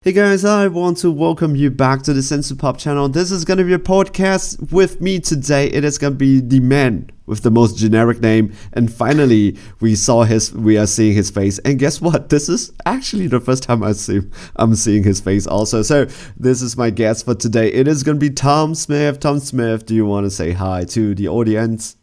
Hey guys, I want to welcome you back to the Sensu Pop channel. This is going to be a podcast with me today. It is going to be the man with the most generic name. And finally, we are seeing his face. And guess what? This is actually the first time I'm seeing his face also. So this is my guest for today. It is going to be Tom Smith. Tom Smith, do you want to say hi to the audience?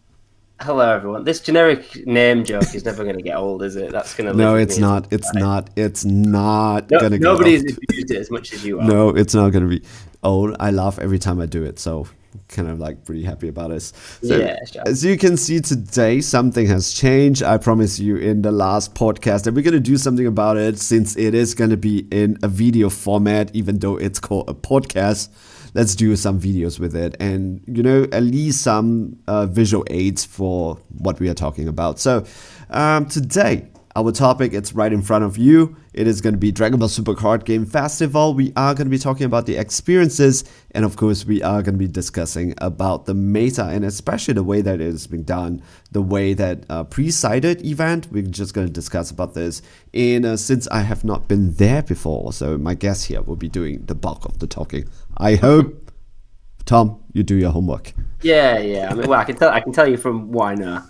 Hello, everyone. This generic name joke is never going to get old, is it? That's going to No, it's not. It's not going to get old. Nobody's abused it as much as you are. No, it's not going to be old. I laugh every time I do it, so kind of like pretty happy about this. So, yeah, sure. As you can see today, something has changed. I promised you in the last podcast that we're going to do something about it since it is going to be in a video format, even though it's called a podcast. Let's do some videos with it and, at least some visual aids for what we are talking about. So today, our topic, it's right in front of you. It is going to be Dragon Ball Super Card Game Festival. We are going to be talking about the experiences. And of course, we are going to be discussing about the meta and especially the way that it is being done, the way that pre-sighted event. We're just going to discuss about this. And since I have not been there before, so my guest here will be doing the bulk of the talking. I hope, Tom, you do your homework. Yeah. I mean, well, I can tell you from what I know.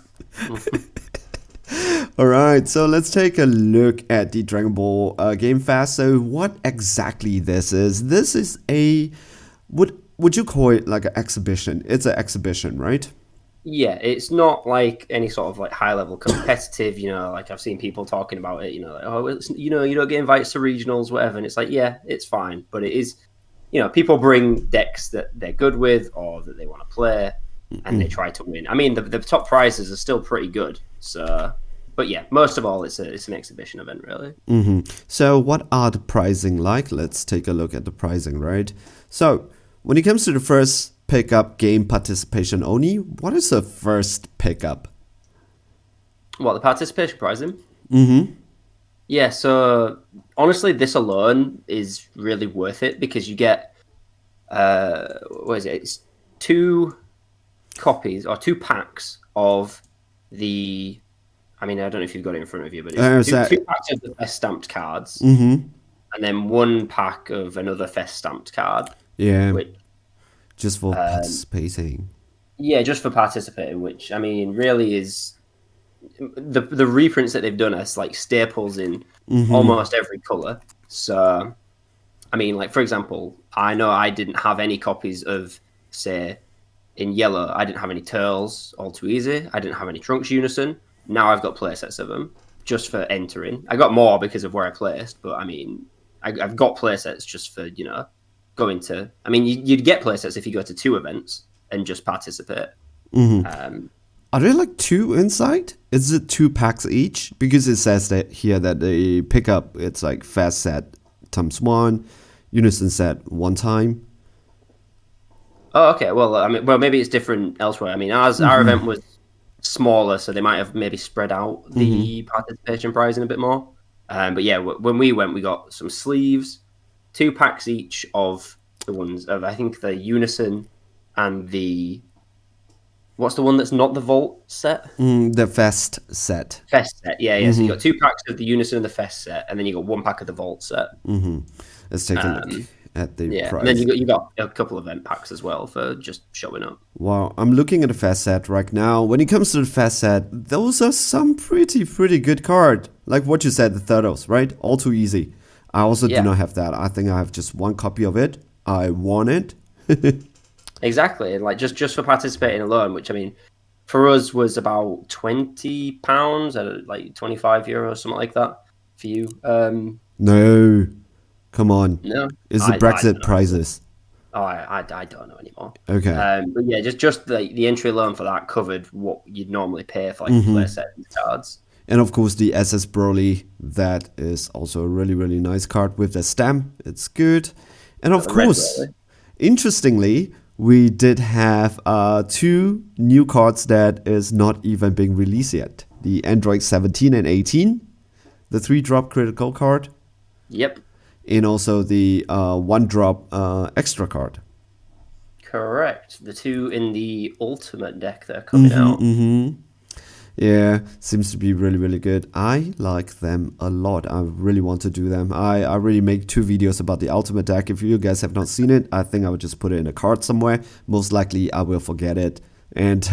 All right, so let's take a look at the Dragon Ball Game Fest. So what exactly this is? This is would you call it like an exhibition? It's an exhibition, right? Yeah, it's not like any sort of like high level competitive, like I've seen people talking about it, like, oh, it's, you don't get invited to regionals, whatever. And it's like, yeah, it's fine. But it is, people bring decks that they're good with or that they want to play and they try to win. I mean, the top prizes are still pretty good. So, but yeah, most of all, it's an exhibition event, really. Mm-hmm. So what are the pricing like? Let's take a look at the pricing, right? So when it comes to the first pickup game participation only, what is the first pickup? What, the participation pricing? Mm-hmm. Yeah, so honestly, this alone is really worth it because you get, what is it? It's 2 copies or 2 packs of the, I mean, I don't know if you've got it in front of you, but it's two packs of the Fest stamped cards, and then 1 pack of another Fest stamped card. Yeah, just for participating. Yeah, just for participating, which, I mean, really is, the reprints that they've done are like staples in almost every color. So, I mean, like, for example, I know I didn't have any copies of, say, in yellow, I didn't have any Turles, All Too Easy. I didn't have any Trunks Unison. Now I've got playsets of them just for entering. I got more because of where I placed, but I mean, I've got playsets just for, going to... I mean, you'd get playsets if you go to 2 events and just participate. Are there like 2 inside? Is it 2 packs each? Because it says that here that they pick up, it's like Fast set times 1, Unison set 1 time. Oh, okay. Well, I mean, maybe it's different elsewhere. I mean, our event was smaller, so they might have maybe spread out the participation pricing a bit more. But yeah, when we went, we got some sleeves, 2 packs each of the ones of, I think, the Unison and the... What's the one that's not the Vault set? The Fest set. Fest set, yeah. So you got 2 packs of the Unison and the Fest set, and then you got 1 pack of the Vault set. Let's take a look at the price. And then you got a couple of event packs as well for just showing up. Wow, I'm looking at the Fest set right now. When it comes to the Fest set, those are some pretty good card. Like what you said, the Turtles, right? All Too Easy. I also do not have that. I think I have just 1 copy of it. I want it. Exactly, and like just for participating alone, which I mean, for us was about £20, like €25, something like that. For you, no, come on, no, is the Brexit prices? Oh, I don't know anymore. Okay, but yeah, just the entry alone for that covered what you'd normally pay for like play set cards. And of course, the SS Broly, that is also a really nice card with the stamp. It's good, and of course, interestingly, we did have 2 new cards that is not even being released yet. The Android 17 and 18, the 3-drop critical card. Yep. And also the 1-drop extra card. Correct. The 2 in the Ultimate deck that are coming out. Yeah, seems to be really, really good. I like them a lot. I really want to do them. I already make 2 videos about the ultimate deck. If you guys have not seen it, I think I would just put it in a card somewhere. Most likely I will forget it. And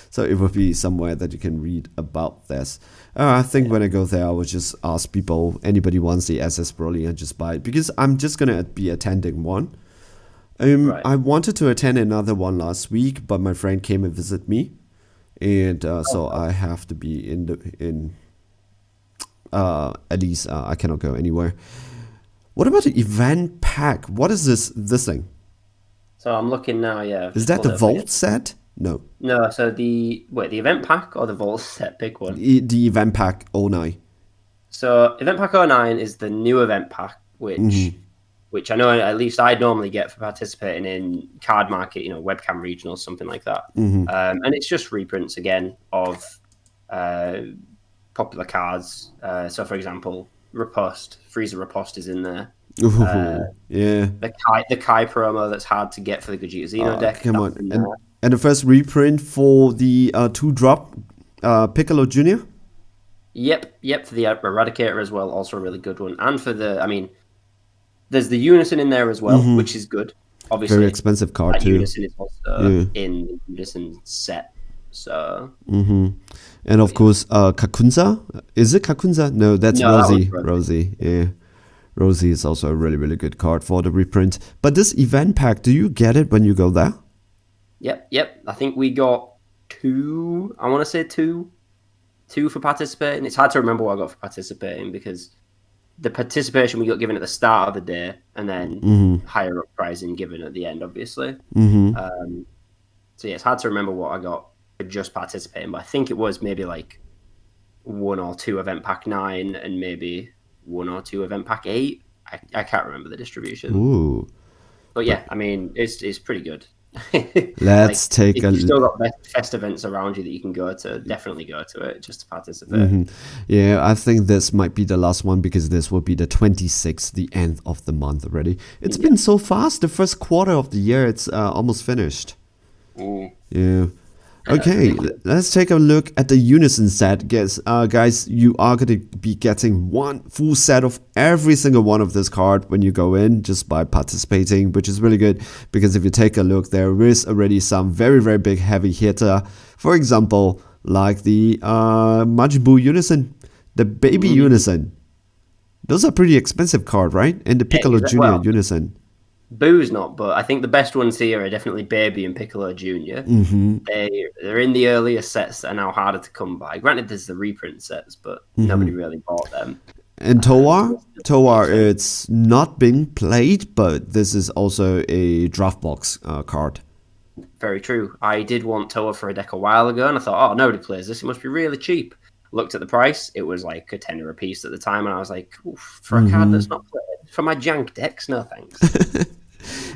so it will be somewhere that you can read about this. I think when I go there, I will just ask people, anybody wants the SS Broly and just buy it. Because I'm just going to be attending one. Right. I wanted to attend another one last week, but my friend came and visited me. And so I have to be at least I cannot go anywhere. What about the event pack? What is this thing? So I'm looking now. Yeah. Is that the Vault set? No. No. So the event pack or the Vault set? Pick one. The event pack 09. So event pack 09 is the new event pack, which I know at least I normally get for participating in Card Market, webcam regional, something like that. And it's just reprints again of popular cards. So, for example, Riposte, Frieza Riposte is in there. Yeah. The Kai promo that's hard to get for the Gogeta Xeno deck. Come on. And the first reprint for the 2-drop Piccolo Jr.? Yep, for the Eradicator as well, also a really good one. And for there's the Unison in there as well, which is good. Obviously, very expensive card too. Unison is also in the Unison set. So, and of course, Kakunza. Is it Kakunza? No, that's Rosie. That Rosie, yeah. Rosie is also a really, really good card for the reprint. But this event pack, do you get it when you go there? Yep. I think we got 2. I want to say 2 for participating. It's hard to remember what I got for participating because the participation we got given at the start of the day, and then higher up pricing given at the end, obviously. So yeah, it's hard to remember what I got for just participating, but I think it was maybe like 1 or 2 event pack 9 and maybe 1 or 2 event pack 8. I can't remember the distribution. Ooh. But yeah, I mean, it's pretty good. Let's take a look. You've still got fest events around you that you can go to. Definitely go to it just to participate. Yeah, I think this might be the last one because this will be the 26th, the end of the month already. It's been so fast. The first quarter of the year, it's almost finished. Yeah. Okay, let's take a look at the Unison set. Guys, you are going to be getting 1 full set of every single one of this card when you go in just by participating, which is really good because if you take a look, there is already some very, very big heavy hitter. For example, like the Majin Buu Unison, the Baby Unison. Those are pretty expensive card, right? And the Piccolo Jr. Unison. Boo's not, but I think the best ones here are definitely Baby and Piccolo Jr. They're in the earlier sets that are now harder to come by. Granted, there's the reprint sets, but nobody really bought them. And Toa, it's not being played, but this is also a draft box card. Very true. I did want Toa for a deck a while ago, and I thought, oh, nobody plays this. It must be really cheap. Looked at the price. It was like a tenner a piece at the time, and I was like, for a card that's not played. For my jank decks, no thanks.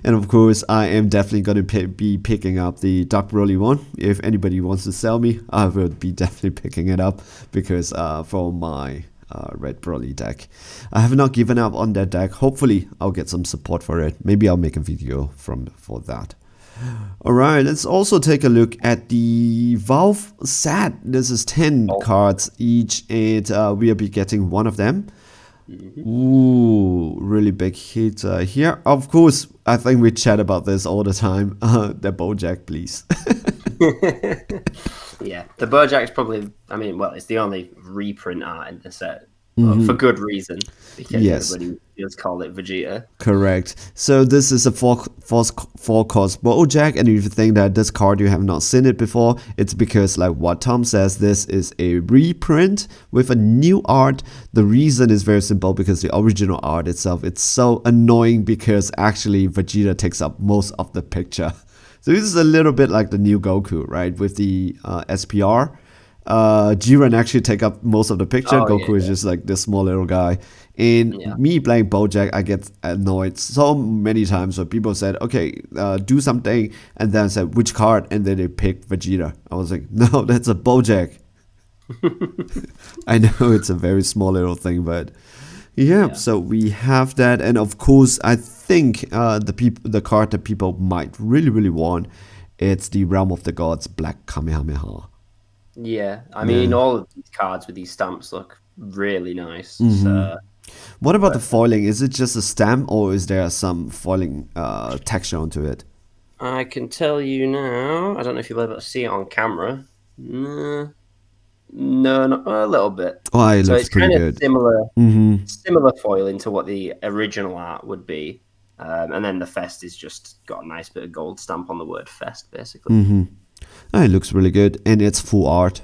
And of course, I am definitely going to be picking up the Dark Broly one. If anybody wants to sell me, I will be definitely picking it up because for my Red Broly deck. I have not given up on that deck. Hopefully, I'll get some support for it. Maybe I'll make a video for that. Alright, let's also take a look at the Valve set. This is 10 cards each, and we'll be getting one of them. Ooh, really big hit here. Of course, I think we chat about this all the time. The Bojack, please. Yeah, the Bojack's probably, it's the only reprint art in the set. For good reason, because everybody just called it Vegeta. Correct. So this is a 4-cost Bojack, and if you think that this card you have not seen it before, it's because like what Tom says, this is a reprint with a new art. The reason is very simple because the original art itself, it's so annoying because actually Vegeta takes up most of the picture. So this is a little bit like the new Goku, right? With the SPR. Jiren actually take up most of the picture. Goku is just like this small little guy. And me playing Bojack, I get annoyed so many times when people said, okay, do something, and then said, which card? And then they picked Vegeta. I was like, no, that's a Bojack. I know it's a very small little thing, but so we have that. And of course, I think the card that people might really, really want, it's the Realm of the Gods Black Kamehameha. Yeah, I Yeah. mean, all of these cards with these stamps look really nice. Hmm. So, What about the but foiling? Is it just a stamp, or is there some foiling texture onto it? I can tell you now. I don't know if you'll be able to see it on camera. No, no, not a little bit. Oh, it So looks it's pretty kind of good. similar, Hmm. similar foiling to what the original art would be, and then the fest is just got a nice bit of gold stamp on the word fest, basically. Hmm. Oh, it looks really good, and it's full art.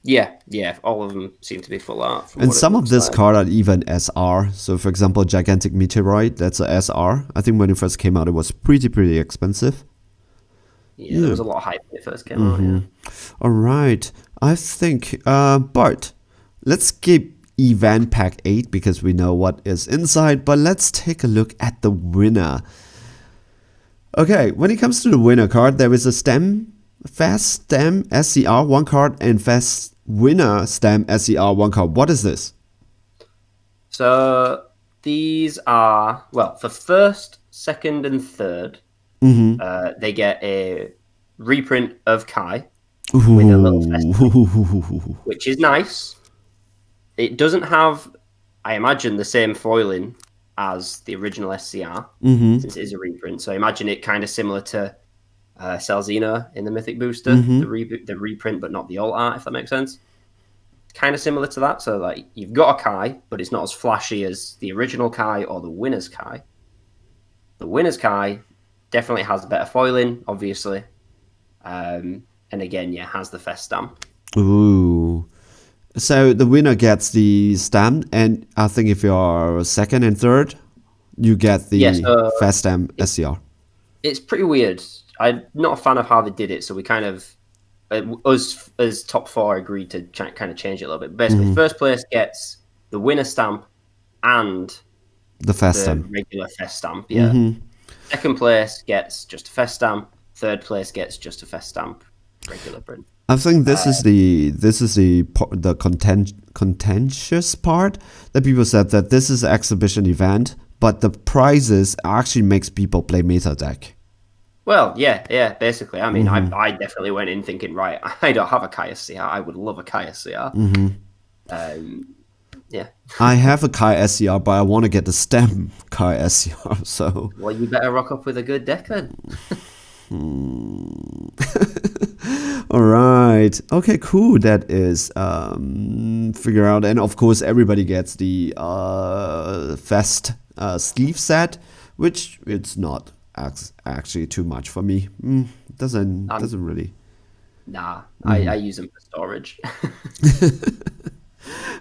Yeah, yeah. All of them seem to be full art from And what it some of looks this like. card are even SR. So, for example, Gigantic Meteorite, that's a SR. I think when it first came out, it was pretty expensive. Yeah, there Yeah. was a lot of hype when it first came out. Mm-hmm. Yeah. All right. I think, Bart, let's skip event pack 8 because we know what is inside, but let's take a look at the winner. Okay, when it comes to the winner card, there is a Fast Stem SCR 1 card and Fast Winner Stem SCR 1 card. What is this? So these are well for first, second, and third. Mm-hmm. They get a reprint of Kai with a little fest, Ooh. which is nice. It doesn't have, I imagine, the same foiling as the original SCR Mm-hmm. since it is a reprint. So I imagine it kind of similar to Celzina in the Mythic Booster, Mm-hmm. the reprint, but not the alt art, if that makes sense. Kind of similar to that. So like you've got a Kai, but it's not as flashy as the original Kai or the winner's Kai. The winner's Kai definitely has better foiling, obviously. And again, yeah, has the fest stamp. Ooh. So the winner gets the stamp, and I think if you're second and third, you get Yeah, the so fast stamp SCR. it's pretty weird. I'm not a fan of how they did it, so we kind of us as top four agreed to kind of change it a little bit. Basically, Mm-hmm. first place gets the winner stamp and The fast the stamp. regular fest stamp. Yeah. Mm-hmm. Second place gets just a fest stamp. Third place gets just a fest stamp, regular print. I think this Uh, is the contentious part that people said that this is an exhibition event, but the prizes actually makes people play meta deck. well, yeah. Basically, I mean, Mm-hmm. I definitely went in thinking, right, I don't have a Kai SCR. I would love a Kai SCR. Mm-hmm. Yeah. I have a Kai SCR, but I want to get the stem Kai SCR. So, Well, you better rock up with a good deck then. all right, okay, cool. That is figure out, and of course, everybody gets the Fest sleeve set, which it's not actually too much for me. Doesn't really. Nah, Mm-hmm. I use them for storage.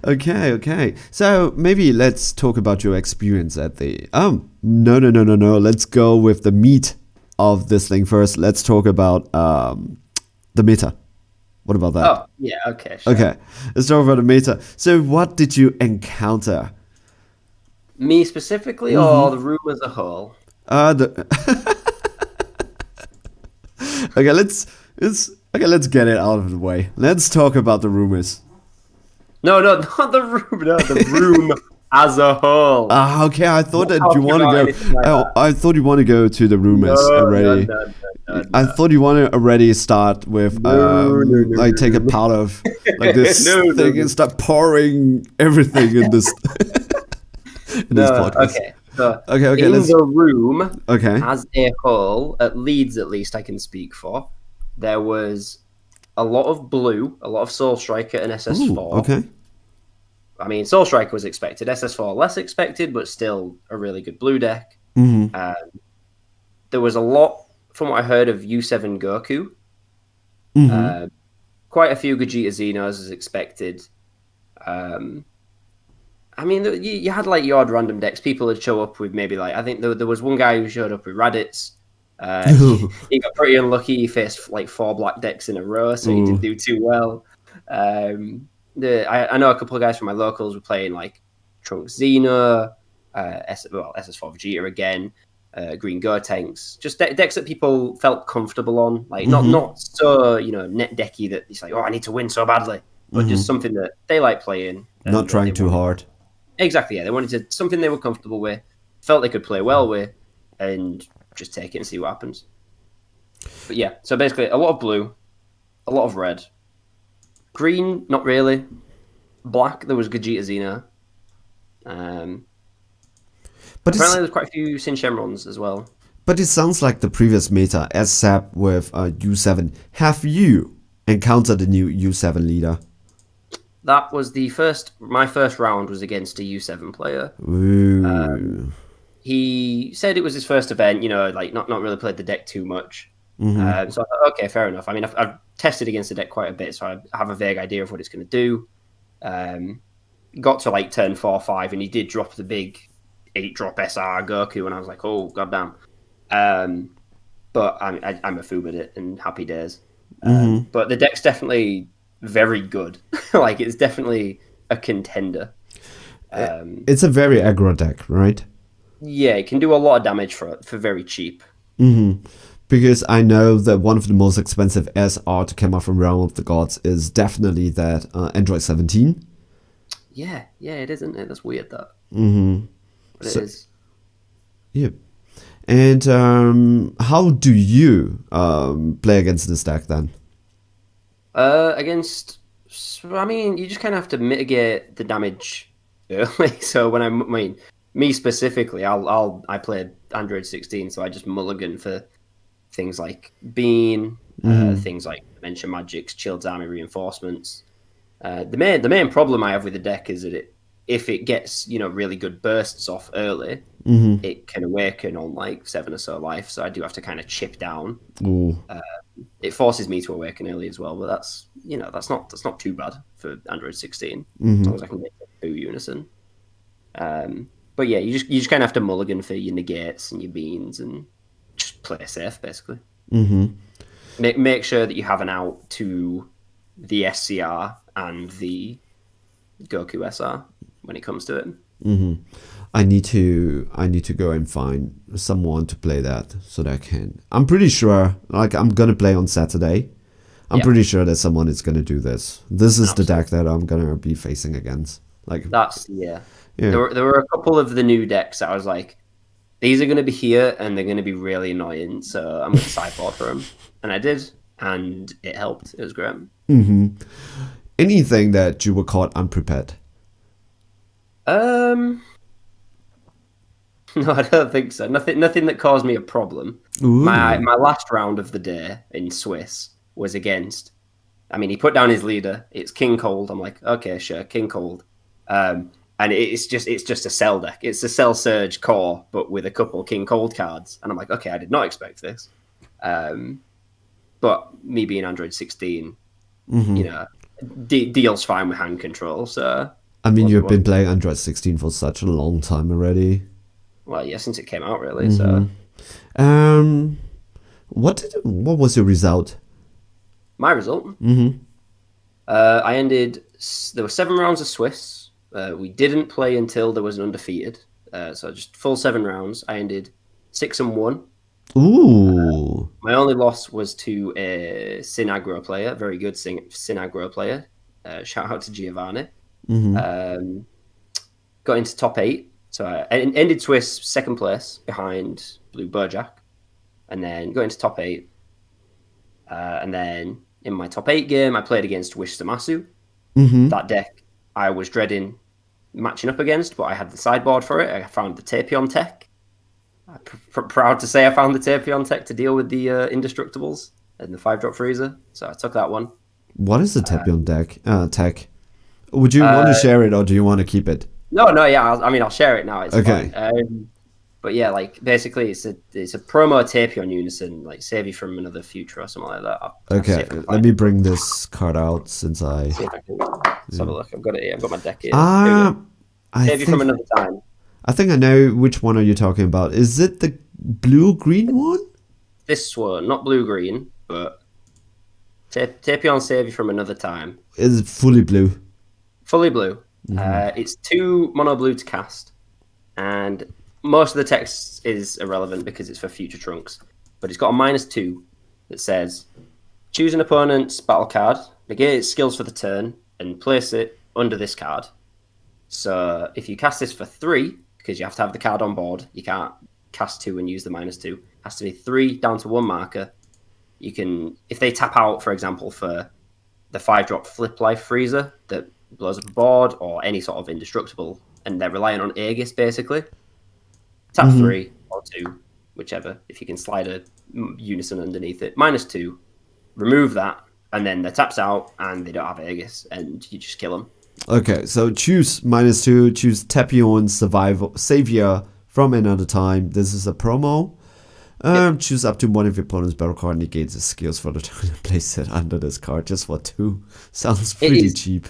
Okay. So maybe let's talk about your experience at the. No. Let's go with the meat of this thing first. Let's talk about the meta. What about that? Oh, yeah, okay, sure. Okay, let's talk about the meta. So, what did you encounter? Me specifically, or the room as a whole? The okay, let's get it out of the way. Let's talk about the rumors. No, not the room. No, the room as a whole. Ah, okay. I thought Not that you talking want to about go. anything like that. I thought you want to go to the rumors No, already. I no. thought you want to already start with No. like take a part of like this No. thing and start pouring everything in this in this No, podcast. okay. So Okay. in Let's. the room Okay. as a whole, at Leeds at least, I can speak for. There was a lot of blue, a lot of Soul Striker and Ooh. SS4. Okay. I mean, Soul Striker was expected, SS4 less expected, but still a really good blue deck. Mm-hmm. There was a lot, from what I heard, of U7 Goku. Mm-hmm. Quite a few Gogeta Xenos as expected. I mean, you had like your odd random decks. People would show up with maybe like, I think there was one guy who showed up with Raditz. He got pretty unlucky. He faced like 4 black decks in a row, so he didn't do too well. I know a couple of guys from my locals were playing like Trunks Xeno, SS4 Vegeta again, Green Gotenks, just decks that people felt comfortable on, like not so net decky that it's like, oh, I need to win so badly, but just something that they like playing. Not trying too hard. Exactly, yeah. They wanted something they were comfortable with, felt they could play well with, and just take it and see what happens. But yeah, so basically a lot of blue, a lot of red, Green, not really. Black, there was Gogeta Xeno. But Apparently, there's quite a few Sin Shenrons as well. But it sounds like the previous meta, except with U7. Have you encountered the new U7 leader? That was my first round was against a U7 player. He said it was his first event, like not really played the deck too much. So I thought, okay, fair enough. I mean, I've tested against the deck quite a bit, so I have a vague idea of what it's going to do. Got to like turn 4-5, and he did drop the big 8-drop SR Goku, and I was like, oh, goddamn. But I'm a foob at it, and happy days. But the deck's definitely very good. Like, it's definitely a contender. It's a very aggro deck, right? Yeah, it can do a lot of damage for very cheap. Because I know that one of the most expensive SR to come out from Realm of the Gods is definitely that Android 17. Yeah, it is, isn't it? That's weird, that. But it is. Yeah. And how do you play against this deck then? You just kind of have to mitigate the damage early. So me specifically, I played Android 16, so I just mulligan for things like Bean, things like Dimension Magics, Chilled's Army Reinforcements. The main problem I have with the deck is that if it gets really good bursts off early, it can awaken on like 7 or so life. So I do have to kind of chip down. It forces me to awaken early as well, but that's not too bad for Android 16 as long as I can get through Unison. But yeah, you just kind of have to mulligan for your negates and your beans and just play safe basically. Make sure that you have an out to the SCR and the Goku SR when it comes to it. I need to go and find someone to play that so that I can. I'm pretty sure, like, I'm gonna play on Saturday. I'm pretty sure that someone is gonna do this. This is the deck that I'm gonna be facing against. Like yeah. There were a couple of the new decks that I was like, these are gonna be here and they're gonna be really annoying, so I'm gonna sideboard for them, and I did, and it helped. It was great. Anything that you were caught unprepared? No, I don't think so. Nothing that caused me a problem. My last round of the day in Swiss was against. I mean, he put down his leader. It's King Cold. I'm like, okay, sure, King Cold. And it's just a Cell deck. It's a Cell Surge core, but with a couple King Cold cards. And I'm like, okay, I did not expect this. But me being Android 16, deals fine with hand control. So I mean, you've been playing Android 16 for such a long time already. Well, yeah, since it came out, really. So, what was your result? My result? I ended. There were 7 rounds of Swiss. We didn't play until there was an undefeated. So just full 7 rounds. I ended 6-1. Ooh. My only loss was to a Sin Aggro player, very good Sin Aggro player. Shout out to Giovanni. Got into top 8. So I ended Swiss 2nd place behind Blue Bojack, and then got into top 8. And then in my top 8 game, I played against Wish Samasu. That deck I was dreading matching up against, but I had the sideboard for it. I found the Tapion tech. I'm proud to say I found the Tapion tech to deal with the Indestructibles and the 5-drop freezer. So I took that one. What is the Tapion tech? Would you want to share it, or do you want to keep it? No, yeah. I'll share it now. It's okay. Fine. But yeah, like basically, it's a promo Tapion Unison, like save you from another future or something like that. Okay, let me bring this card out since I. See if I can. Let's have a look. I've got it here. I've got my deck here. Save you from another time. I think I know which one are you talking about. Is it the blue-green one? This one, not blue-green, but Tapion save you from another time. Is it fully blue? Fully blue. It's 2 mono blue to cast, and most of the text is irrelevant because it's for future trunks. But it's got a -2 that says, choose an opponent's battle card, negate its skills for the turn, and place it under this card. So if you cast this for 3, because you have to have the card on board, you can't cast 2 and use the -2. It has to be 3 down to 1 marker. You can, if they tap out, for example, for the 5-drop Flip Life Freezer that blows up a board or any sort of indestructible, and they're relying on Aegis basically. Tap 3 or 2, whichever, if you can slide a Unison underneath it. -2, remove that, and then the taps out and they don't have Aegis, and you just kill them. Okay, so choose -2, choose Tapion Savior from another time. This is a promo. Choose up to one of your opponent's battle card, negates his skills for the turn, and place it under this card just for 2. Sounds pretty cheap.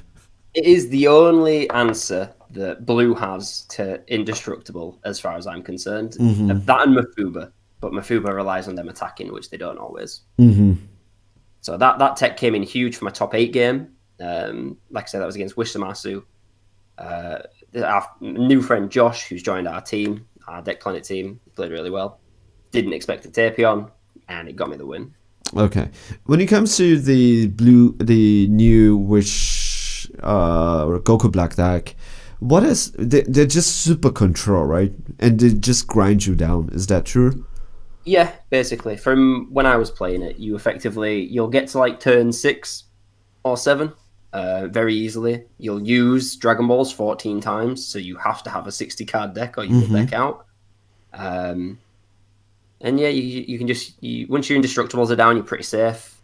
It is the only answer that Blue has to indestructible, as far as I'm concerned. That and Mafuba, but Mafuba relies on them attacking, which they don't always. So that tech came in huge for my top 8 game. Like I said, that was against Wisamasu. Our new friend Josh, who's joined our team, our Deck Planet team, played really well. Didn't expect a Tapion, and it got me the win. Okay. When it comes to the new Wish Goku Black deck, they're just super control, right? And they just grind you down. Is that true? Yeah, basically. From when I was playing it, you'll get to like turn 6 or 7 very easily. You'll use Dragon Balls 14 times, so you have to have a 60 card deck or you will deck out. And yeah, you can just once your indestructibles are down, you're pretty safe.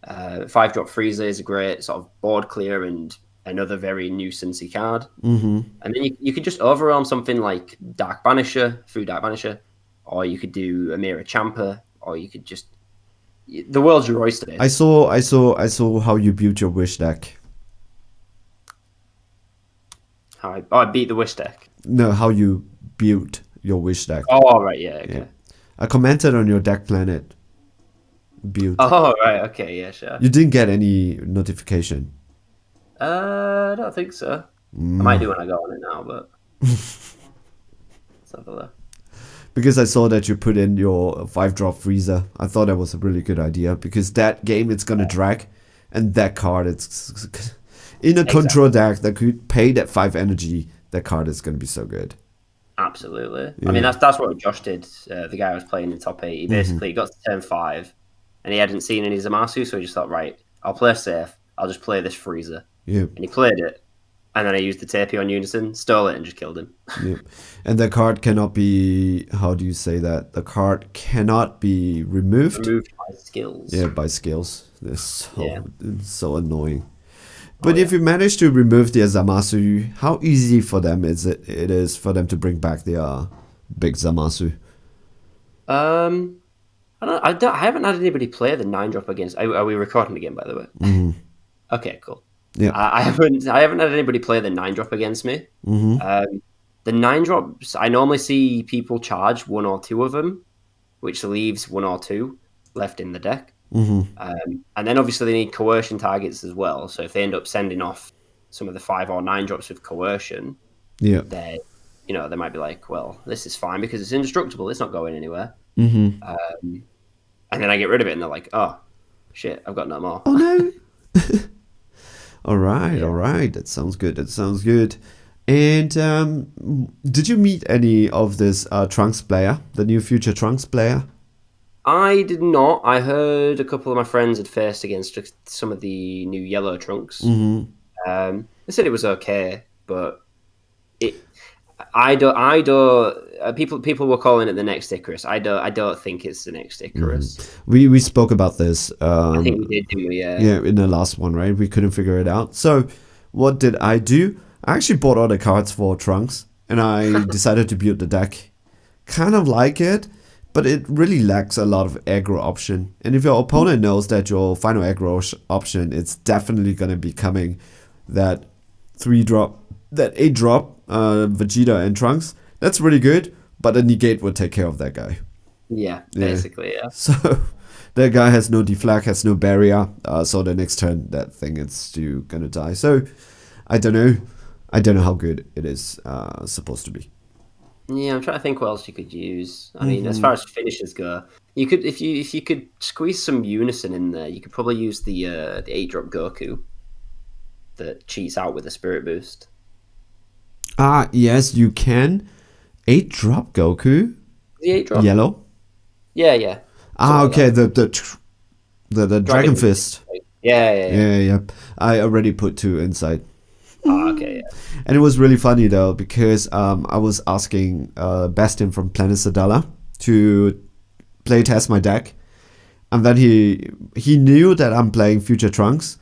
5-drop Freezer is a great sort of board clear and another very nuisancey card. And then you could just overwhelm something like Dark Banisher through Dark Banisher, or you could do Amira Champa, or you could just the world's your oyster. I saw how you built your Wish deck. How I beat the Wish deck. No, how you built your Wish deck. Oh right, yeah, okay. Yeah. I commented on your Deck Planet build. Oh right, okay, yeah, sure. You didn't get any notification. I don't think so. I might do when I go on it now, but let's have a look. Because I saw that you put in your 5-drop Freezer. I thought that was a really good idea, because that game it's gonna drag, and that card it's in a control deck that could pay that 5 energy. That card is gonna be so good. Absolutely. Yeah. I mean, that's what Josh did. The guy I was playing in top 8. He basically got to turn 5, and he hadn't seen any Zamasu, so he just thought, right, I'll play safe. I'll just play this Freezer. Yeah. And he played it, and then I used the Tapion Unison, stole it, and just killed him. Yeah. And the card cannot be, how do you say that? The card cannot be removed. Removed by skills. Yeah, by skills. It's so annoying. But if you manage to remove their Zamasu, how easy for them it is for them to bring back their big Zamasu? I haven't had anybody play the 9-drop against. Are we recording again, by the way? Okay, cool. Yeah, I haven't had anybody play the 9-drop against me. The 9-drops, I normally see people charge 1 or 2 of them, which leaves 1 or 2 left in the deck. And then obviously they need coercion targets as well. So if they end up sending off some of the 5 or 9 drops with coercion, they might be like, well, this is fine because it's indestructible. It's not going anywhere. And then I get rid of it, and they're like, oh shit, I've got no more. Oh no. All right. That sounds good. And did you meet any of this Trunks player, the new future Trunks player? I did not. I heard a couple of my friends had faced against some of the new yellow Trunks. They said it was okay, but people were calling it the next Icarus. I don't think it's the next Icarus. We spoke about this. I think we did, didn't we? Yeah, in the last one, right? We couldn't figure it out. So what did I do? I actually bought all the cards for Trunks, and I decided to build the deck. Kind of like it, but it really lacks a lot of aggro option. And if your opponent knows that your final aggro option, it's definitely going to be coming that 8-drop Vegeta and Trunks. That's really good, but the negate will take care of that guy. Yeah, basically, yeah. So that guy has no deflag, has no barrier. So the next turn, that thing is still going to die. So I don't know how good it is supposed to be. Yeah, I'm trying to think what else you could use. I mean, as far as finishes go, you could if you could squeeze some Unison in there, you could probably use the 8-drop Goku that cheats out with a Spirit Boost. Yes, you can. 8-drop Goku. The 8-drop yellow. Yeah. Okay. The Dragon Fist. Yeah. I already put 2 inside. Oh, okay, And it was really funny though, because I was asking Bastian from Planet Sadala to playtest my deck. And then he knew that I'm playing Future Trunks.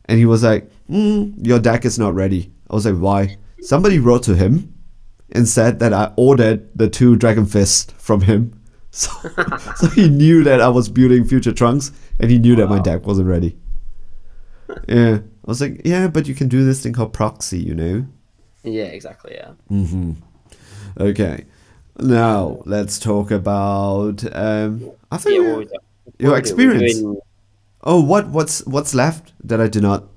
And he was like, your deck is not ready. I was like, why? Somebody wrote to him and said that I ordered the 2 Dragon Fist from him. So, so he knew that I was building Future Trunks, and he knew that my deck wasn't ready. Yeah. I was like, yeah, but you can do this thing called proxy, you know? yeah, exactly, yeah. Okay. Now, let's talk about, I think Yeah, what was that? your What we do? We're experience. doing. Oh, what's left that I did not,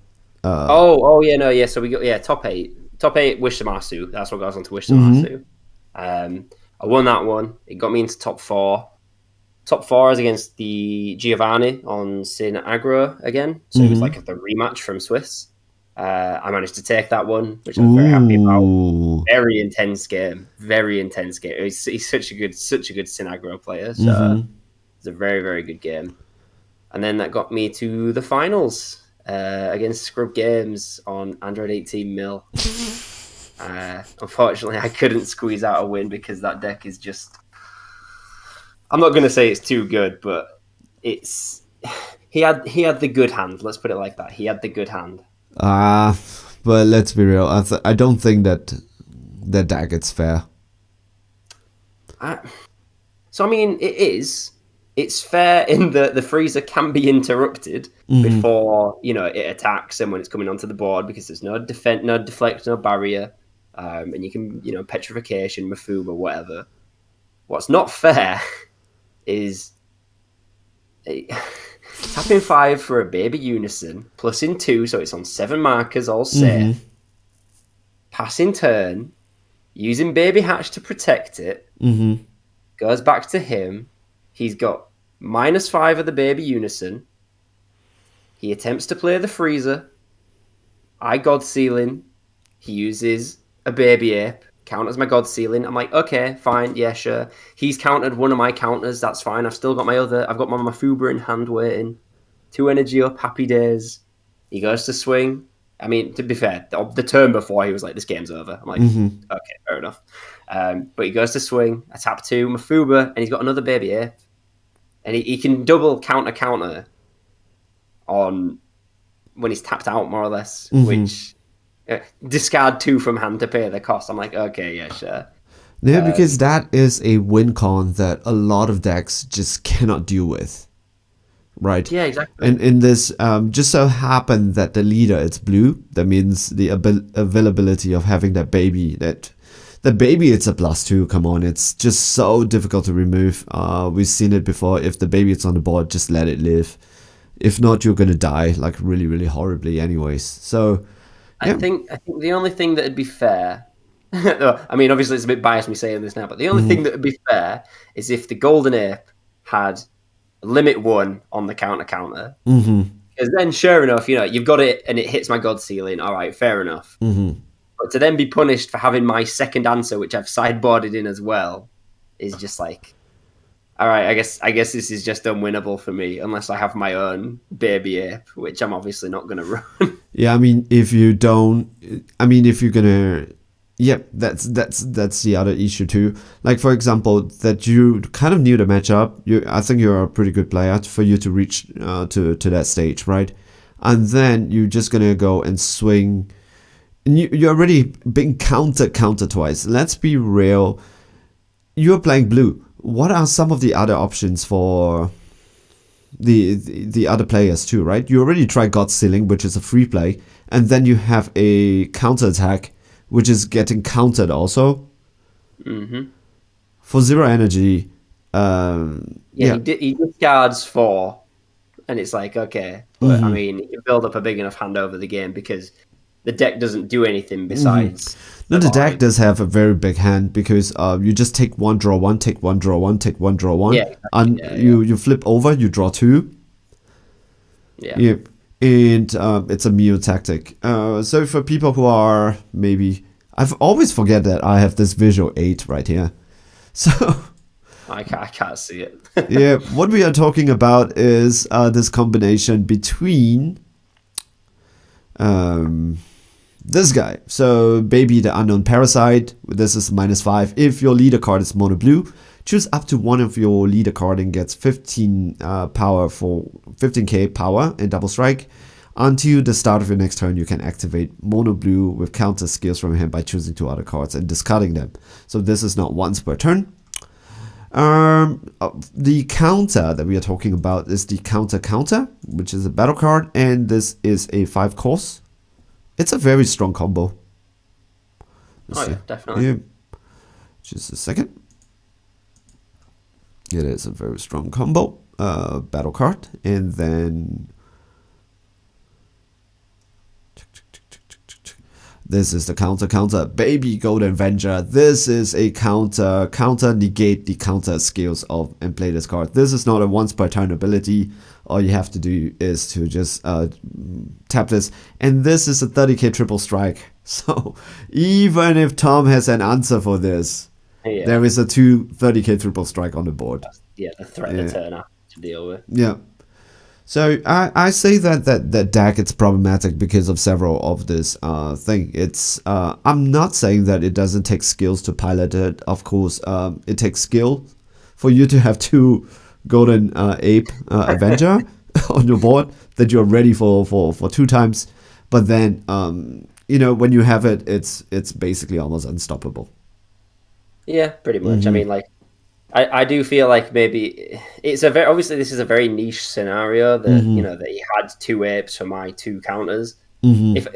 Oh, yeah, no, yeah. So we got top 8, Wish Masu. That's what goes on to Wish Masu. I won that one. It got me into top 4. Top 4 is against the Giovanni on Sin Aggro again. So it was like the rematch from Swiss. I managed to take that one, which I was very happy about. Ooh. Very intense game. Very intense game. He's such a good Sin Aggro player. So it's a very, very good game. And then that got me to the finals against Scrub Games on Android 18 mil. Unfortunately, I couldn't squeeze out a win because that deck is just... I'm not going to say it's too good, but it's... He had the good hand. Let's put it like that. He had the good hand. But let's be real. I don't think that deck is fair. So, I mean, it is. It's fair in that the freezer can be interrupted before, it attacks and when it's coming onto the board, because there's no defense, no deflect, no barrier. And you can, petrification, Mafuba, whatever. What's not fair is tapping 5 for a baby unison, plus in 2, so it's on 7 markers, all safe. Passing turn, using baby hatch to protect it, goes back to him. He's got -5 of the baby unison. He attempts to play the freezer. I god ceiling. He uses a baby ape. Counters my god ceiling. I'm like, okay, fine, yeah, sure. He's countered one of my counters. That's fine. I've got my Mafuba in hand waiting. 2 energy up. Happy days. He goes to swing. I mean, to be fair, the turn before he was like, this game's over. I'm like, okay, fair enough. But he goes to swing. I tap 2 Mafuba, and he's got another baby ape. And he can double counter on when he's tapped out, more or less, which discard 2 from hand to pay the cost. I'm like, okay, yeah, sure. Yeah, because that is a win con that a lot of decks just cannot deal with. Right? Yeah, exactly. And in this, just so happened that the leader is blue. That means the availability of having that baby, the baby, it's a +2. Come on, it's just so difficult to remove. We've seen it before. If the baby is on the board, just let it live. If not, you're gonna die like really, really horribly, anyways. So, yeah. I think the only thing that'd be fair. I mean, obviously, it's a bit biased me saying this now, but the only thing that would be fair is if the golden ape had limit 1 on the counter. Because then, sure enough, you've got it and it hits my god ceiling. All right, fair enough. But to then be punished for having my second answer, which I've sideboarded in as well, is just like, all right, I guess this is just unwinnable for me unless I have my own baby ape, which I'm obviously not going to run. Yeah, I mean, if you're gonna, that's the other issue too. Like, for example, that you kind of knew the matchup. I think you're a pretty good player for you to reach to that stage, right? And then you're just gonna go and swing. And you're already being countered twice. Let's be real. You're playing blue. What are some of the other options for the other players too, right? You already tried God Sealing, which is a free play, and then you have a counter attack, which is getting countered also. For 0 energy. He discards 4, and it's like, okay. But I mean, you build up a big enough hand over the game because the deck doesn't do anything besides. No, the deck does have a very big hand because you just take 1, draw 1, take 1, draw 1, take 1, draw 1, and you flip over, you draw 2. Yeah. And it's a Mio tactic. So for people who are maybe, I've always forget that I have this visual 8 right here. So I can't see it. yeah, what we are talking about is this combination between This guy. So Baby the Unknown Parasite. This is -5. If your leader card is mono blue, choose up to one of your leader card and gets 15 power for 15k power and double strike. Until the start of your next turn, you can activate mono blue with counter skills from him by choosing 2 other cards and discarding them. So this is not once per turn. The counter that we are talking about is the counter, which is a battle card, and this is a 5 cost. It's a very strong combo. Definitely. Yeah. Just a second. It is a very strong combo. Battle card, and then this is the counter. Baby Golden Avenger. This is a counter negate the counter skills of and play this card. This is not a once per turn ability. All you have to do is to just tap this, and this is a 30k triple strike. So even if Tom has an answer for this, there is a 30k triple strike on the board. Yeah, the threat of turn up to deal with. Yeah. So I say that deck it's problematic because of several of this thing. It's I'm not saying that it doesn't take skills to pilot it. Of course, it takes skill for you to have 2 golden ape Avenger on your board that you're ready for 2 times. But then when you have it, it's basically almost unstoppable. Yeah, pretty much. I mean, like, I do feel like maybe it's obviously this is a very niche scenario that that he had 2 apes for my 2 counters. If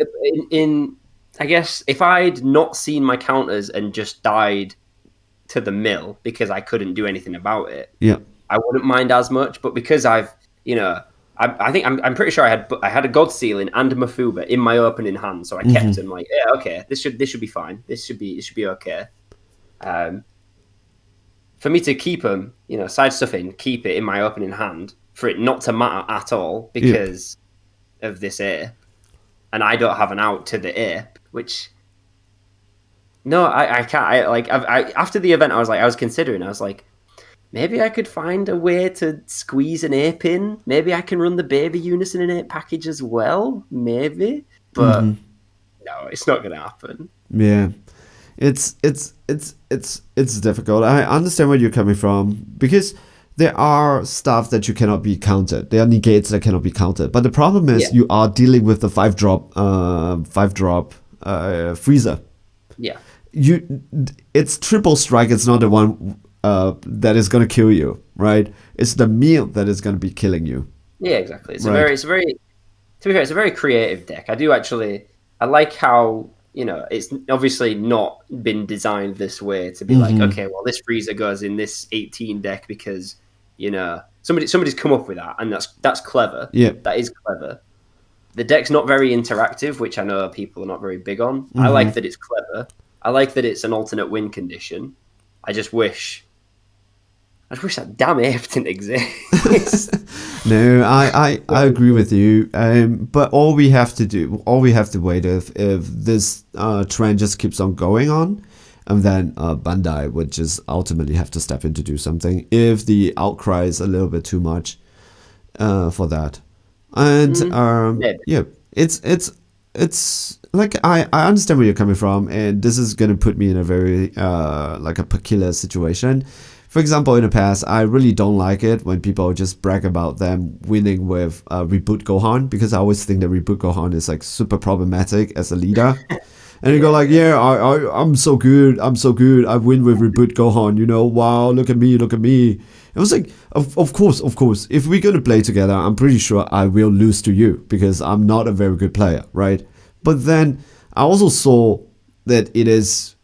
I guess if I'd not seen my counters and just died to the mill because I couldn't do anything about it, I wouldn't mind as much. But because I've I think I'm pretty sure I had a God Ceiling and a Mafuba in my opening hand, so I kept them like, yeah, okay, this should be fine. It should be okay. For me to keep them, side stuffing, keep it in my opening hand, for it not to matter at all because of this ape, and I don't have an out to the ape, which no, I can't. I after the event, I was considering. I was like, maybe I could find a way to squeeze an ape in. Maybe I can run the baby Unison and ape package as well. Maybe, but no, it's not going to happen. Yeah. It's difficult. I understand where you're coming from because there are stuff that you cannot be countered. There are negates that cannot be countered. But the problem is you are dealing with the 5-drop freezer. Yeah. It's triple strike. It's not the one that is gonna kill you, right? It's the meal that is gonna be killing you. Yeah, exactly. To be fair, it's a very creative deck. I like how. It's obviously not been designed this way to be like, okay, well, this freezer goes in this 18 deck because, somebody's come up with that, and that's clever. Yeah, that is clever. The deck's not very interactive, which I know people are not very big on. I like that it's clever. I like that it's an alternate win condition. I just wish that damn ape didn't exist. No, I agree with you. But all we have to wait if this trend just keeps on going on, and then Bandai would just ultimately have to step in to do something if the outcry is a little bit too much for that. And it's like I understand where you're coming from, and this is gonna put me in a very like a peculiar situation. For example, in the past, I really don't like it when people just brag about them winning with Reboot Gohan, because I always think that Reboot Gohan is like super problematic as a leader. And you go like, yeah, I'm so good, I win with Reboot Gohan, wow, look at me. It was like, of course, if we're gonna play together, I'm pretty sure I will lose to you because I'm not a very good player, right? But then I also saw that it is,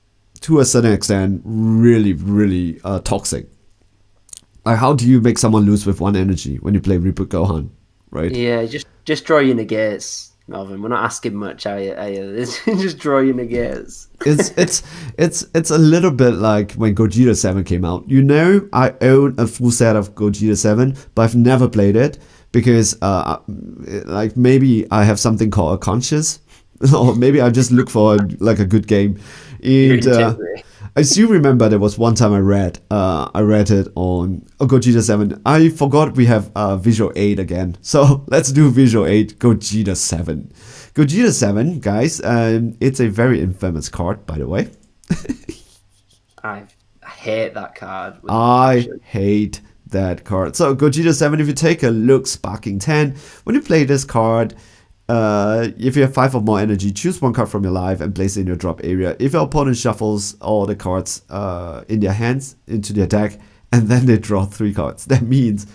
to a certain extent, really, really toxic. Like, how do you make someone lose with 1 energy when you play Reboot Gohan, right? Yeah, just draw your negates, Melvin. We're not asking much, are you? Just draw your negates. It's a little bit like when Gogeta 7 came out. I own a full set of Gogeta 7, but I've never played it because like maybe I have something called a conscience, or maybe I just look for like a good game. And I still remember there was one time I read it on Gogeta 7. I forgot we have Visual 8 again. So let's do Visual 8 Gogeta 7. Gogeta 7, guys, it's a very infamous card, by the way. I hate that card. I hate that card. So Gogeta 7, if you take a look, Sparking 10, when you play this card, if you have 5 or more energy, choose one card from your life and place it in your drop area. If your opponent shuffles all the cards in their hands into their deck, and then they draw 3 cards, that means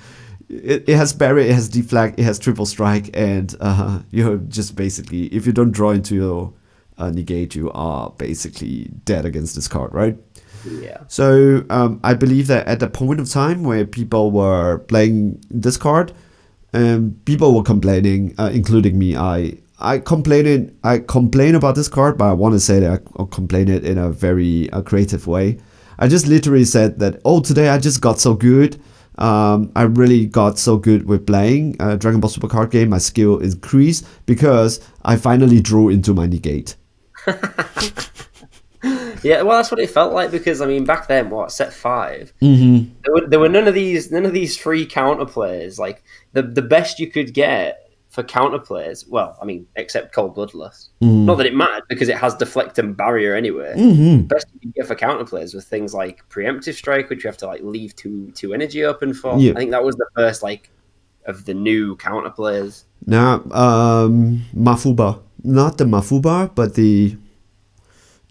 it has barrier, it has deflag, it has triple strike, and you're just basically, if you don't draw into your negate, you are basically dead against this card, right? Yeah. So I believe that at the point of time where people were playing this card, people were complaining, including me. I complain about this card, but I want to say that I complain it in a very creative way. I just literally said that, today I just got so good. I really got so good with playing Dragon Ball Super card game. My skill increased because I finally drew into my negate. Yeah, well, that's what it felt like, because I mean, back then, set 5? Mm-hmm. There were none of these free counterplays. Like the best you could get for counterplays. Well, I mean, except Cold Bloodlust. Mm-hmm. Not that it mattered, because it has deflect and barrier anyway. Mm-hmm. The best you could get for counterplays was things like Preemptive Strike, which you have to like leave two energy open for. Yeah. I think that was the first of the new counterplays. Now, Mafuba, not the Mafuba, but the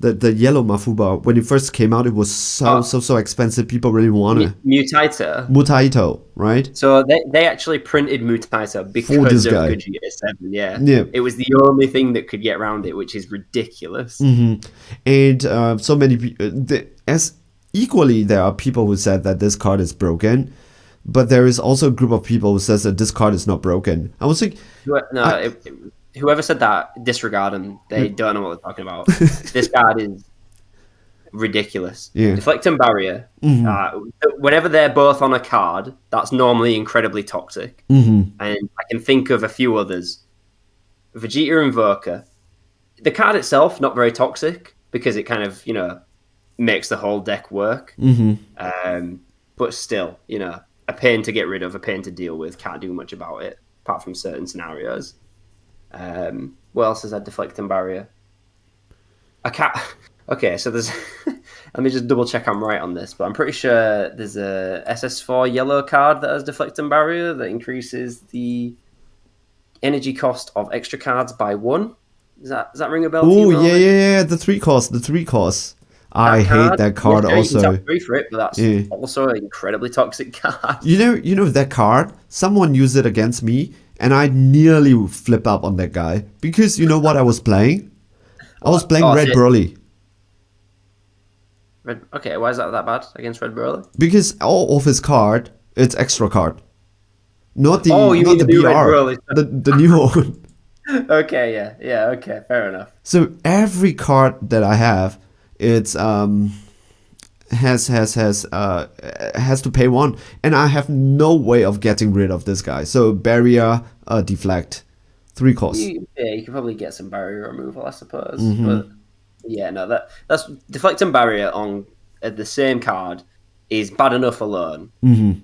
yellow Mafuba. When it first came out, it was so expensive. People really wanted Mutaito, right? So they actually printed Mutaito because of Gogeta 7. Yeah, it was the only thing that could get around it, which is ridiculous. Mm-hmm. And so many people, equally, there are people who said that this card is broken, but there is also a group of people who says that this card is not broken. I was like, whoever said that, disregard them. They don't know what they're talking about. This card is ridiculous. Yeah. Deflect and barrier. Mm-hmm. Whenever they're both on a card, that's normally incredibly toxic. Mm-hmm. And I can think of a few others. Vegeta Invoker. The card itself, not very toxic, because it kind of, makes the whole deck work. Mm-hmm. But still, a pain to get rid of, a pain to deal with. Can't do much about it, apart from certain scenarios. What else has had deflect and barrier? I can't. Okay, so there's. Let me just double check I'm right on this, but I'm pretty sure there's a SS4 yellow card that has deflect and barrier that increases the energy cost of extra cards by 1. Does that ring a bell? Oh yeah, the 3 cost. I hate that card also. You can tap 3 for it, but that's also an incredibly toxic card. You know that card. Someone used it against me. And I nearly flip up on that guy. Because you know what I was playing? I was playing Red Broly. Okay, why is that bad against Red Broly? Because all of his card, it's extra card. Not the the BR, Red Broly. the new one. Okay, yeah, okay, fair enough. So every card that I have, it's has to pay 1, and I have no way of getting rid of this guy. So barrier, deflect, 3 costs. You can probably get some barrier removal, I suppose. Mm-hmm. But yeah, no, that's deflect and barrier on the same card is bad enough alone. Mm-hmm.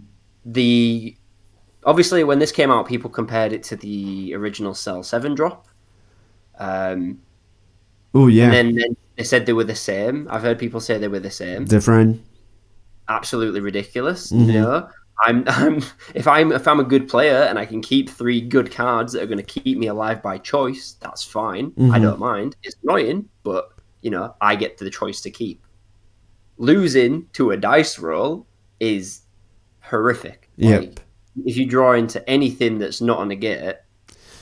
Obviously when this came out, people compared it to the original Cell 7 drop. Oh yeah. And then they said they were the same. I've heard people say they were the same. Different. Absolutely ridiculous. Mm-hmm. If I'm a good player and I can keep 3 good cards that are going to keep me alive by choice, that's fine. Mm-hmm. I don't mind. It's annoying, but I get the choice to keep. Losing to a dice roll is horrific. Yep. If you draw into anything that's not a negate,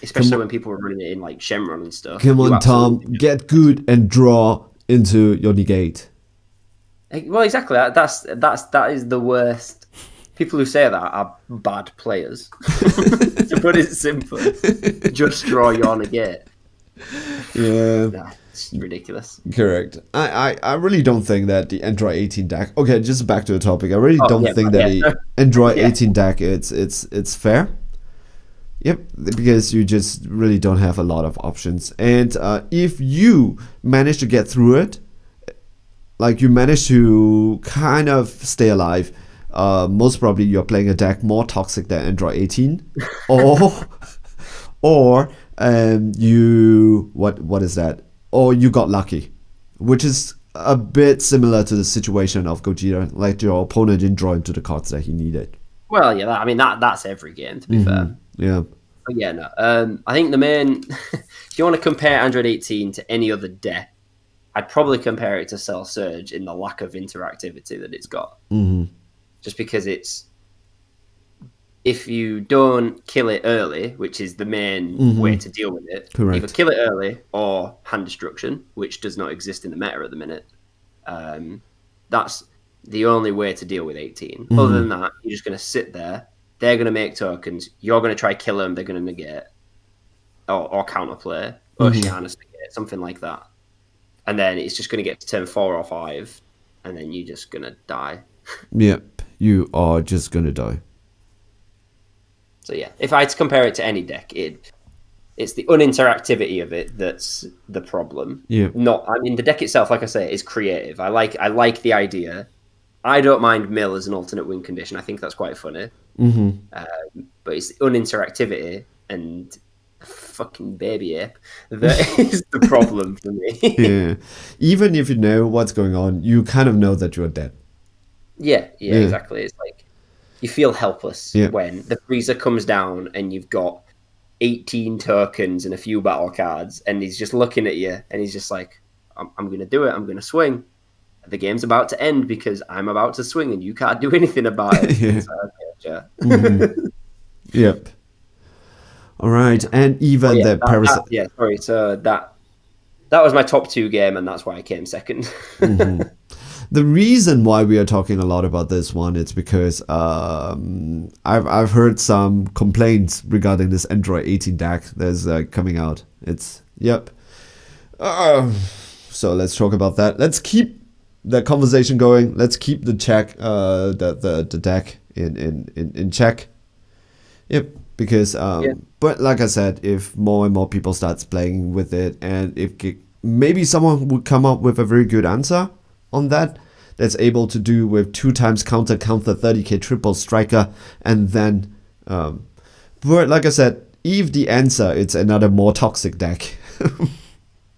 especially when people were running it in like Shenron and stuff. Come on, Tom, get good and draw into your negate. Well, exactly. That is the worst. People who say that are bad players. To put it simply, just draw your negate. Yeah, that's ridiculous. Correct. I really don't think that the Android 18 deck. Okay, just back to the topic. I really don't think that the Android 18 deck it's fair. Yep, because you just really don't have a lot of options. And if you manage to get through it, like you manage to kind of stay alive, most probably you're playing a deck more toxic than Android 18, or what is that? Or you got lucky, which is a bit similar to the situation of Gogeta. Like your opponent didn't draw into the cards that he needed. Well, yeah, that's every game, to be fair. Yeah. But yeah, no. I think the main, if you want to compare Android 18 to any other deck, I'd probably compare it to Cell Surge in the lack of interactivity that it's got. Just because it's, if you don't kill it early, which is the main way to deal with it, Correct. either kill it early or hand destruction, which does not exist in the meta at the minute. That's the only way to deal with 18. Other than that, you're just going to sit there. They're going to make tokens. You're going to try kill them. They're going to negate or counterplay. Oceanus negate, something like that. And then it's just going to get to turn 4 or 5, and then you're just going to die. Yep, you are just going to die. So yeah, if I had to compare it to any deck, it's the uninteractivity of it that's the problem. Yeah. The deck itself, like I say, is creative. I like the idea. I don't mind mill as an alternate win condition. I think that's quite funny. But it's the uninteractivity and fucking baby ape that is the problem for me. Yeah. Even if you know what's going on, you kind of know that you're dead. Yeah, exactly. It's like you feel helpless when the freezer comes down and you've got 18 tokens and a few battle cards, and he's just looking at you and he's just like, I'm going to do it. I'm going to swing. The game's about to end because I'm about to swing and you can't do anything about it. Yep. All right. And even the Parasite. Yeah, sorry. So that was my top 2 game, and that's why I came second. The reason why we are talking a lot about this one is because I've heard some complaints regarding this Android 18 deck that's coming out. So let's talk about that. Let's keep the conversation going. Let's keep the the deck in check. Yep. Because but like I said, if more and more people starts playing with it, and if maybe someone would come up with a very good answer on that's able to do with 2 times counter 30k triple striker, and then but like I said, if the answer it's another more toxic deck.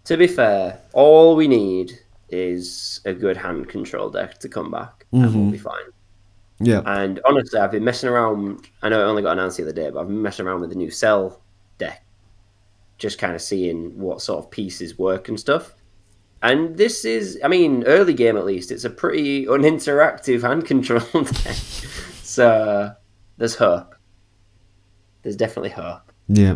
To be fair, all we need is a good hand control deck to come back, and we'll be fine. Yeah. And honestly, I've been messing around. I know it only got announced the other day, but I've been messing around with the new Cell deck, just kind of seeing what sort of pieces work and stuff. And this is, early game at least, it's a pretty uninteractive hand control deck. So there's hope. There's definitely hope. Yeah.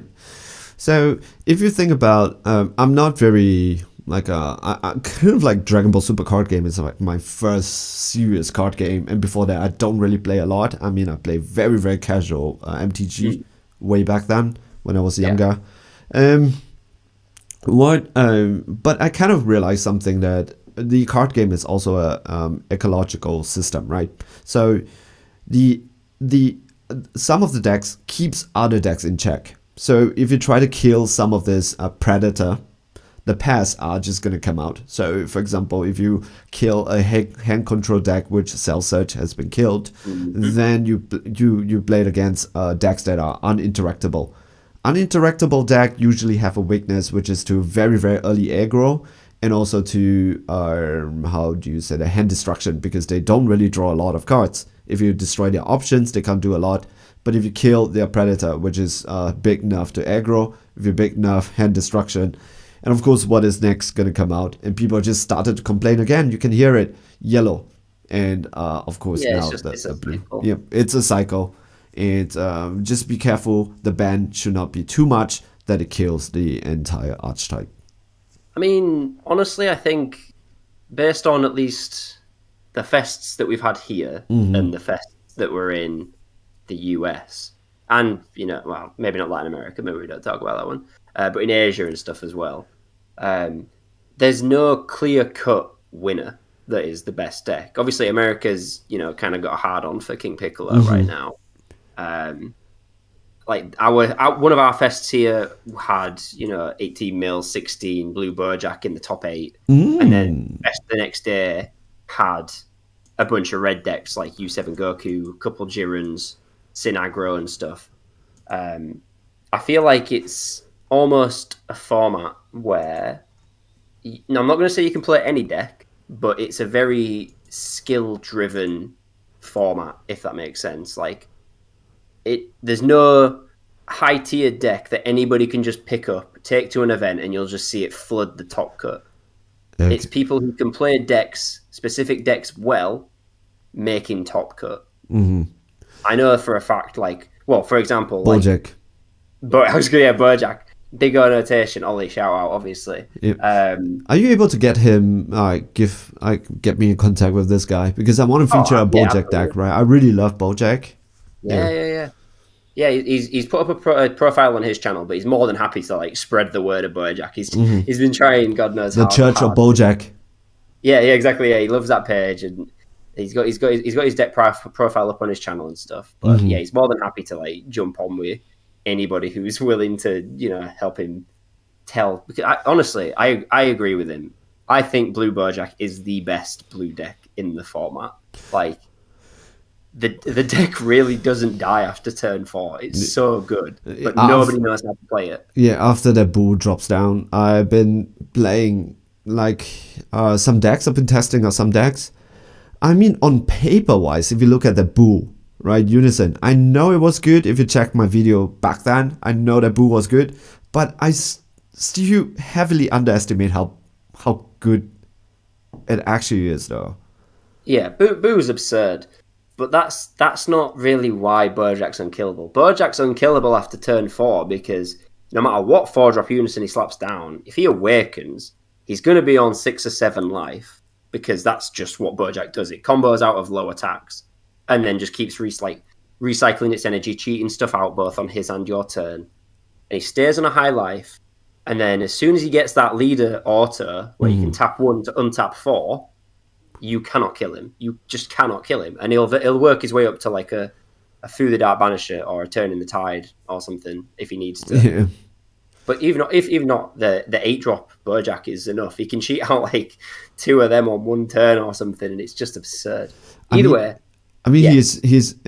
So if you think about, I'm not very I kind of like Dragon Ball Super card game is like my first serious card game, and before that I don't really play a lot. I play very, very casual MTG way back then when I was younger. But I kind of realized something, that the card game is also a ecological system, right? So the some of the decks keeps other decks in check. So if you try to kill some of this predator, the pests are just going to come out. So for example, if you kill a hand control deck which Cell Surge has been killed, then you play it against decks that are uninteractable. Uninteractable deck usually have a weakness, which is to very, very early aggro, and also to the hand destruction, because they don't really draw a lot of cards. If you destroy their options, they can't do a lot. But if you kill their predator, which is big enough to aggro, if you're big enough, hand destruction. And of course, what is next going to come out? And people just started to complain again. You can hear it, yellow. And of course, now it's the blue. Yeah, it's a cycle. And just be careful. The ban should not be too much that it kills the entire archetype. Honestly, I think based on at least the fests that we've had here and the fests that were in the US, and maybe not Latin America, maybe we don't talk about that one, but in Asia and stuff as well, there's no clear-cut winner that is the best deck. Obviously, America's kind of got a hard on for King Piccolo right now. One of our fests here had 18 mil, 16 blue Bojack in the top 8, and then the next day had a bunch of red decks like U7 Goku, a couple Jirans, Sin Aggro and stuff. I feel like it's almost a format where, now I'm not going to say you can play any deck, but it's a very skill-driven format, if that makes sense. Like, there's no high-tier deck that anybody can just pick up, take to an event, and you'll just see it flood the top cut. Okay. It's people who can play specific decks well, making top cut. Mm-hmm. I know for a fact, like, well, for example, Bojack. But I was going to Bojack. Big annotation, Ollie, shout out, obviously. Yep. Are you able to get him? Get me in contact with this guy because I want to feature a Bojack deck, right? I really love Bojack. Yeah. He's put up a profile on his channel, but he's more than happy to like spread the word of Bojack. He's been trying, God knows the how. Church of Bojack. Yeah, exactly. Yeah, he loves that page, and he's got his deck profile up on his channel and stuff. But yeah, he's more than happy to like jump on with anybody who's willing to, help him tell. Because honestly, I agree with him. I think Blue Bojack is the best blue deck in the format. Like, the deck really doesn't die after turn 4. It's so good, but nobody knows how to play it. Yeah, after the Boo drops down, I've been playing like some decks. I've been testing out some decks. I mean, on paper-wise, if you look at the Boo, right, Unison, I know it was good. If you checked my video back then, I know that Boo was good, but I still heavily underestimate how good it actually is, though. Yeah, Boo is absurd, but that's not really why Bojack's unkillable. Bojack's unkillable after turn 4 because no matter what 4-drop Unison he slaps down, if he awakens, he's going to be on 6 or 7 life because that's just what Bojack does. It combos out of low attacks and then just keeps recycling its energy, cheating stuff out both on his and your turn. And he stays on a high life, and then as soon as he gets that leader auto, where you can tap 1 to untap 4, you cannot kill him. You just cannot kill him. And he'll work his way up to like a Through the Dark Banisher or a Turn in the Tide or something if he needs to. Yeah. But even not, the 8-drop Bojack is enough. He can cheat out like 2 of them on 1 turn or something, and it's just absurd. Either way. I mean,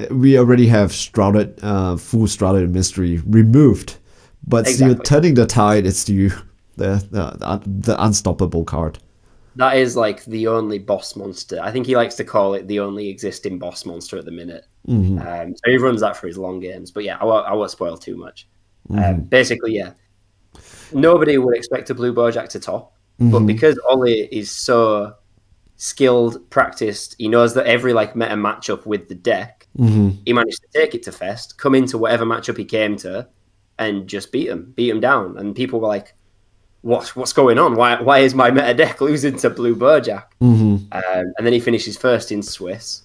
we already have full Shrouded Mystery removed, but still Turning the Tide is still the unstoppable card. That is like the only boss monster. I think he likes to call it the only existing boss monster at the minute. So he runs that for his long games. But yeah, I won't spoil too much. Basically, yeah. Nobody would expect a Blue Bojack to top, but because Ollie is so skilled, practiced, he knows that every like meta matchup with the deck, he managed to take it to Fest, come into whatever matchup he came to, and just beat him down. And people were like, "What's going on? Why is my meta deck losing to Blue Bojack?" And then he finishes first in Swiss,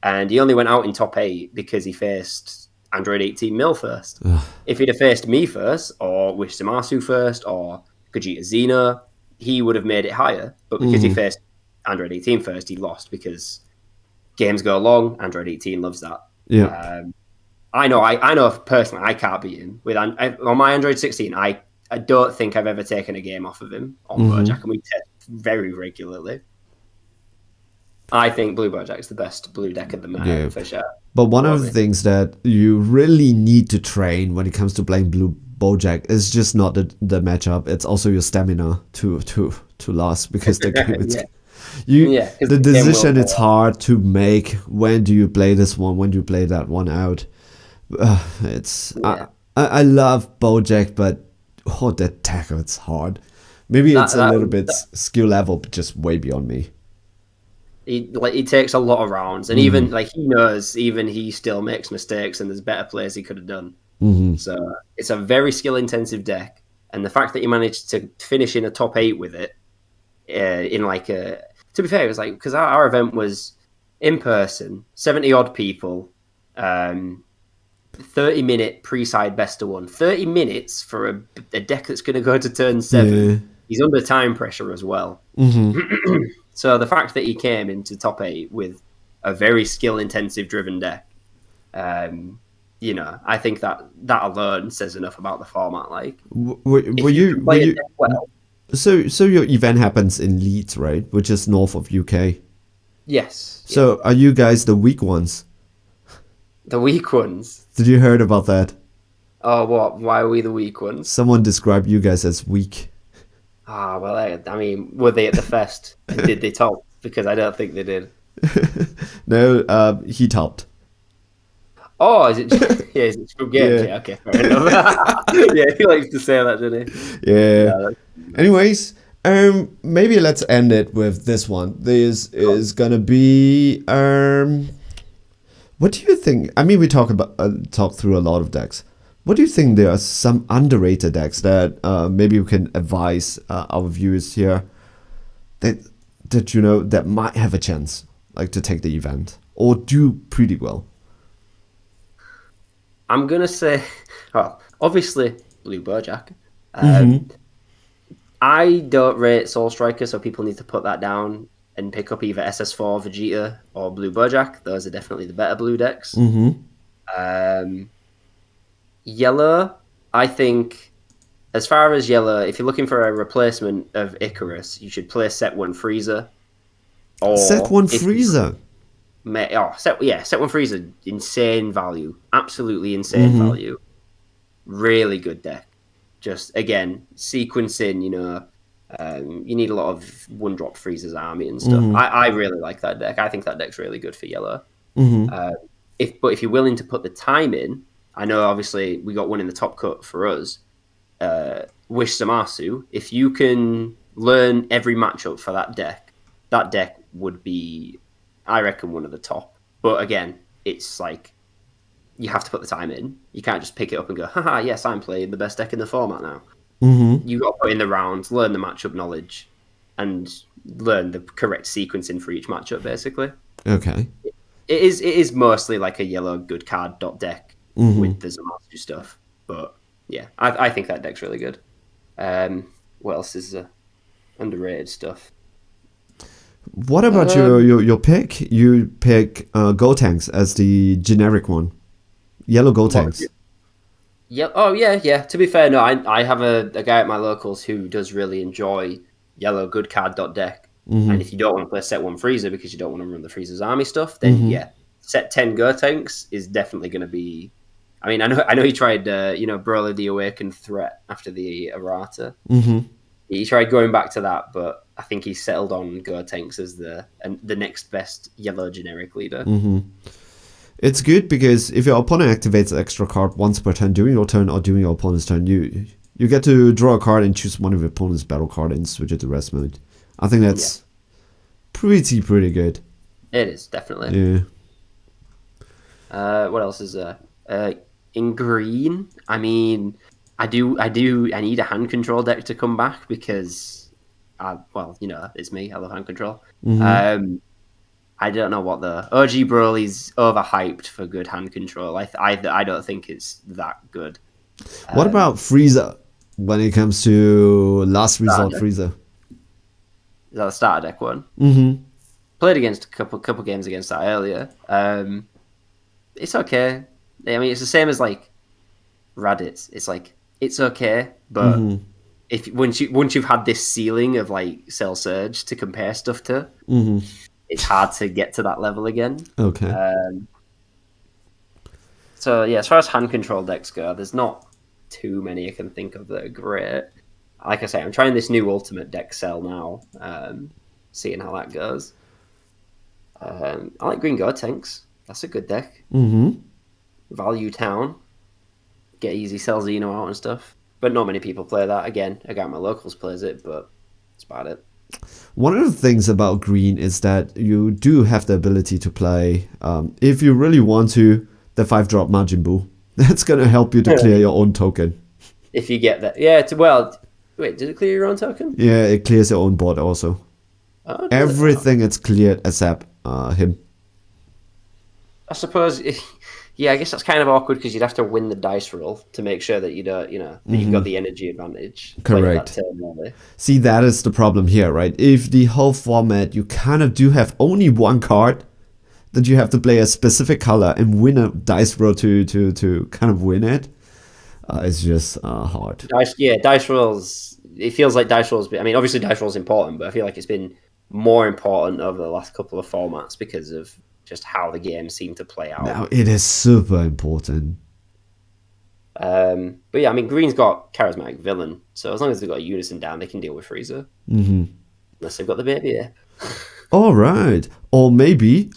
and he only went out in top 8 because he faced Android 18 Mil first. If he'd have faced me first, or Wishimasu first, or Gogeta Xeno, he would have made it higher. But because he faced Android 18 first, he lost because games go long. Android 18 loves that. Yeah. I know personally I can't beat him. On my Android 16, I don't think I've ever taken a game off of him on Bojack, and we test very regularly. I think Blue Bojack's the best blue deck at the moment, for sure. But one of the things that you really need to train when it comes to playing Blue Bojack is just not the matchup. It's also your stamina to last, because the game is... the decision it's hard to make. When do you play this one? When do you play that one out? I love Bojack, but that tackle, it's hard. Maybe it's a little bit skill level, but just way beyond me. He takes a lot of rounds, and even like he knows, even he still makes mistakes, and there's better plays he could have done. So it's a very skill intensive deck, and the fact that he managed to finish in a top 8 with it, in like a, to be fair, it was like, because our event was in person, 70 odd people, 30-minute pre-side best of 1, 30 minutes for a deck that's going to go to turn 7. Yeah. He's under time pressure as well. So the fact that he came into top 8 with a very skill-intensive driven deck, I think that alone says enough about the format. Like, were you well? So your event happens in Leeds, right? Which is north of UK. Yes. So are you guys the weak ones? The weak ones? Did you heard about that? Oh, what? Why are we the weak ones? Someone described you guys as weak. Ah, well, I mean, were they at the fest? And did they top? Because I don't think they did. No, he topped. Oh, is it? Yeah, is it Scrub Games? Yeah. Yeah, okay, fair enough. Yeah, he likes to say that, doesn't he? Yeah. Yeah, Anyways, maybe let's end it with this one. This is gonna be what do you think? I mean, we talk through a lot of decks. What do you think? There are some underrated decks that maybe we can advise our viewers here that you know that might have a chance, like to take the event or do pretty well. I'm gonna say, well, obviously Blue Bojack. I don't rate Soul Striker, so people need to put that down and pick up either SS4 Vegeta or Blue Bojack. Those are definitely the better blue decks. Yellow, I think, as far as yellow, if you're looking for a replacement of Icarus, you should play Set 1 Freezer. Or Set 1 Freezer. Set 1 Freezer, insane value. Absolutely insane value. Really good deck. Just, again, sequencing, you need a lot of one-drop Freezer's army and stuff. I really like that deck. I think that deck's really good for yellow. If you're willing to put the time in, I know obviously we got one in the top cut for us, Wish Zamasu. If you can learn every matchup for that deck would be, I reckon, one of the top. But again, it's like, you have to put the time in. You can't just pick it up and go, haha, yes, I'm playing the best deck in the format now. You got to put in the rounds, learn the matchup knowledge, and learn the correct sequencing for each matchup, basically. Okay. It is mostly like a yellow good card dot deck with the Zamasu stuff. But yeah, I think that deck's really good. What else is underrated stuff? What about your pick? You pick Gotenks as the generic one. Yellow Gotenks. Yeah. Oh, yeah. To be fair, no, I have a guy at my locals who does really enjoy yellow good card dot deck. And if you don't want to play Set 1 Freezer because you don't want to run the Freezer's army stuff, then yeah, Set 10 Gotenks is definitely going to be. I mean, I know he tried, Brawler the Awakened Threat after the errata. He tried going back to that, but I think he settled on Gotenks as the next best yellow generic leader. It's good because if your opponent activates an extra card once per turn during your turn or during your opponent's turn, you get to draw a card and choose one of your opponent's battle card and switch it to rest mode. I think that's pretty good. It is, definitely. Yeah. What else is there? In green, I mean, I need a hand control deck to come back because, it's me. I love hand control. I don't know what the OG Broly's overhyped for good hand control. I don't think it's that good. What about Freezer when it comes to last resort Freezer? Is that the starter deck one? Played against a couple games against that earlier. It's okay. I mean, it's the same as like Raditz. It's like it's okay, but once you've had this ceiling of like Cell Surge to compare stuff to, it's hard to get to that level again. Okay. So yeah, as far as hand control decks go, there's not too many I can think of that are great. Like I say, I'm trying this new Ultimate deck Cell now, seeing how that goes. I like Green Gotenks. That's a good deck. Value Town. Get easy Cell Xeno out and stuff. But not many people play that. Again, a guy at my locals plays it, but that's about it. One of the things about green is that you do have the ability to play, if you really want to, the 5-drop Majin Buu. That's going to help you to clear your own token. If you get that. Yeah, wait, did it clear your own token? Yeah, it clears your own board also. Oh, Everything is cleared except him. I suppose, I guess that's kind of awkward because you'd have to win the dice roll to make sure that you don't, that you've got the energy advantage. Correct. See, that is the problem here, right? If the whole format, you kind of do have only one card that you have to play a specific color and win a dice roll to kind of win it, it's just hard. Dice rolls, it feels like dice rolls, I mean, obviously dice rolls important, but I feel like it's been more important over the last couple of formats because of just how the game seemed to play out. Now it is super important. I But yeah, I mean, green's got charismatic villain, so as long as they've got a unison down, they can deal with Freezer. Unless they've got the baby ape. All right. Or maybe,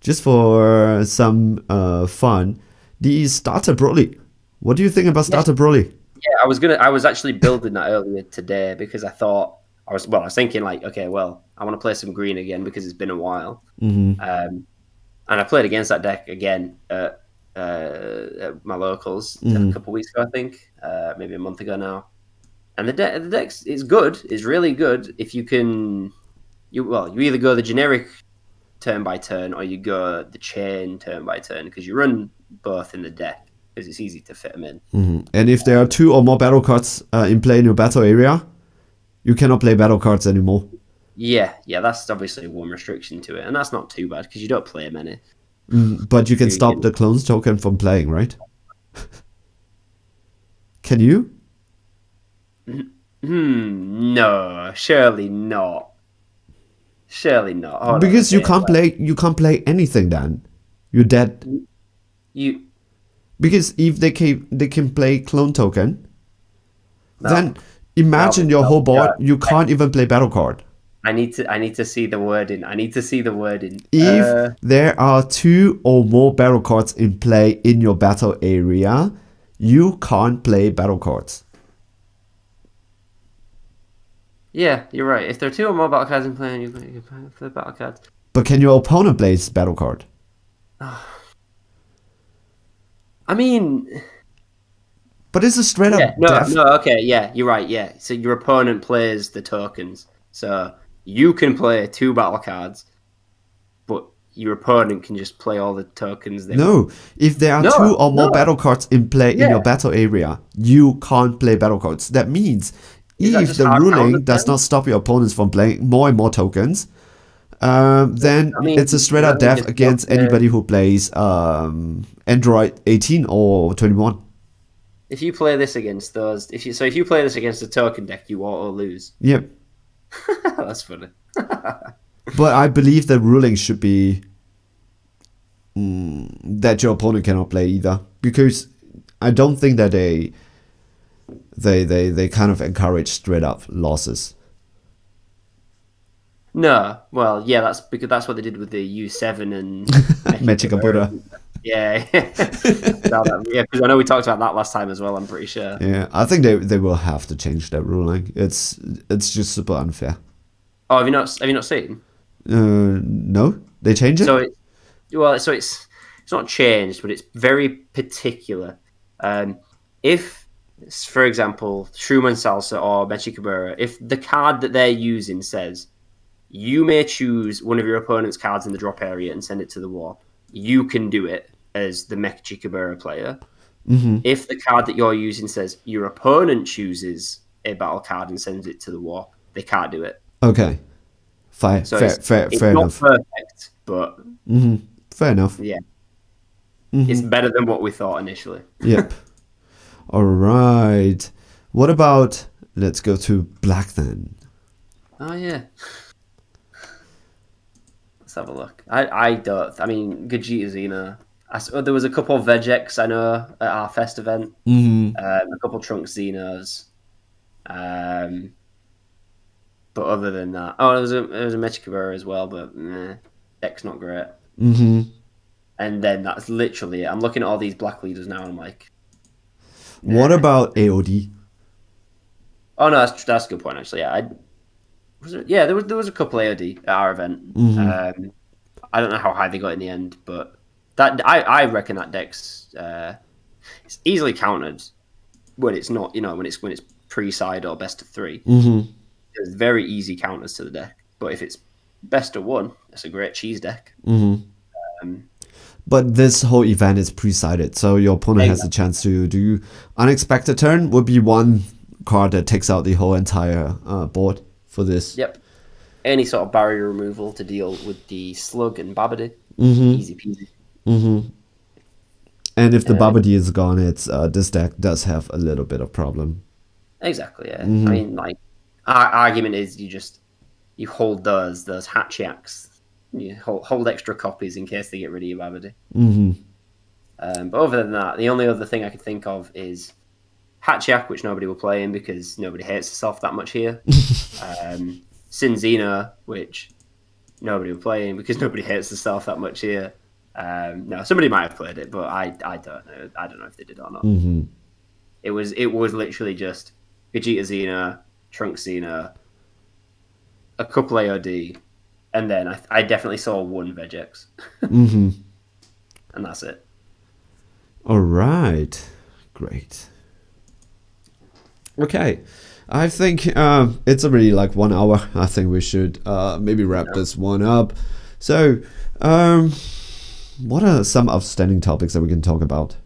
just for some fun, the starter Broly. What do you think about starter Broly? Yeah, I was actually building that earlier today because I thought I was thinking like, okay, well, I want to play some green again because it's been a while. And I played against that deck again at my locals a couple of weeks ago, I think, maybe a month ago now. And the deck is good, is really good if you can. You either go the generic turn by turn or you go the chain turn by turn because you run both in the deck because it's easy to fit them in. And if there are 2 or more battle cards in play in your battle area, you cannot play battle cards anymore. Yeah, that's obviously one restriction to it, and that's not too bad because you don't play many. But you can stop the clones token from playing, right? Can you? No, surely not. Surely not. Hold because on, you can't play anything then. You're dead. Because if they can play clone token, then imagine your whole board, you can't even play battle card. I need to see the wording. If there are 2 or more battle cards in play in your battle area, you can't play battle cards. Yeah, you're right. If there are 2 or more battle cards in play, you can play battle cards. But can your opponent play battle card? I mean... But it's a straight up death. No, okay, yeah, you're right, yeah. So your opponent plays the tokens. So you can play 2 battle cards, but your opponent can just play all the tokens. If there are 2 or more battle cards in play in your battle area, you can't play battle cards. That means if the ruling does not stop your opponents from playing more and more tokens, then it's a straight up death against anybody who plays Android 18 or 21. If you play this against those, if you play this against a token deck, you auto lose. Yep. That's funny. But I believe the ruling should be that your opponent cannot play either, because I don't think that they kind of encourage straight up losses. No, well, yeah, that's because that's what they did with the U7 and Magic Buddha. Yeah, because I know we talked about that last time as well. I'm pretty sure. Yeah, I think they will have to change that ruling. It's just super unfair. Oh, have you not seen? No, they changed it. So it's not changed, but it's very particular. If, for example, Schumann Salsa or Mechikabura, if the card that they're using says you may choose one of your opponent's cards in the drop area and send it to the warp, you can do it as the Mechikabura player. If the card that you're using says your opponent chooses a battle card and sends it to the warp, they can't do it. Okay. Fair it's enough. Not perfect, but fair enough. Yeah. It's better than what we thought initially. Yep. All right. What about, let's go to black then. Oh, yeah. Let's have a look. I mean, Gogeta Xena. There was a couple of Vegex I know at our fest event. A couple of Trunks Xenos. But other than that, there was a Mechikabura as well, but deck's not great. And then that's literally it. I'm looking at all these black leaders now, and I'm like, what about AOD? Oh no, that's a good point actually. Yeah, there was a couple AOD at our event. I don't know how high they got in the end, but that I reckon that deck's it's easily countered when it's not, when it's pre-side or best of 3. There's very easy counters to the deck, but if it's best of 1, it's a great cheese deck. But this whole event is pre-sided, so your opponent has a chance to do unexpected turn. Would be one card that takes out the whole entire board for this. Yep. Any sort of barrier removal to deal with the slug and Babidi. Easy peasy. And if the Babidi is gone, it's this deck does have a little bit of problem. Exactly. Yeah. I mean, like, our argument is you hold those Hatchiaks. You hold extra copies in case they get rid of your Babidi. But other than that, the only other thing I can think of is Hatchiak, which nobody will play in because nobody hates itself that much here. Sin Xeno, which nobody will play in because nobody hates itself that much here. No, somebody might have played it, but I don't know. I don't know if they did or not. Mm-hmm. It was literally just Vegeta Xeno, Trunks Xeno, a couple AOD, and then I definitely saw one Vegex. Mm-hmm. And that's it. All right. Great. Okay. I think it's already like 1 hour. I think we should maybe wrap this one up. So, what are some outstanding topics that we can talk about?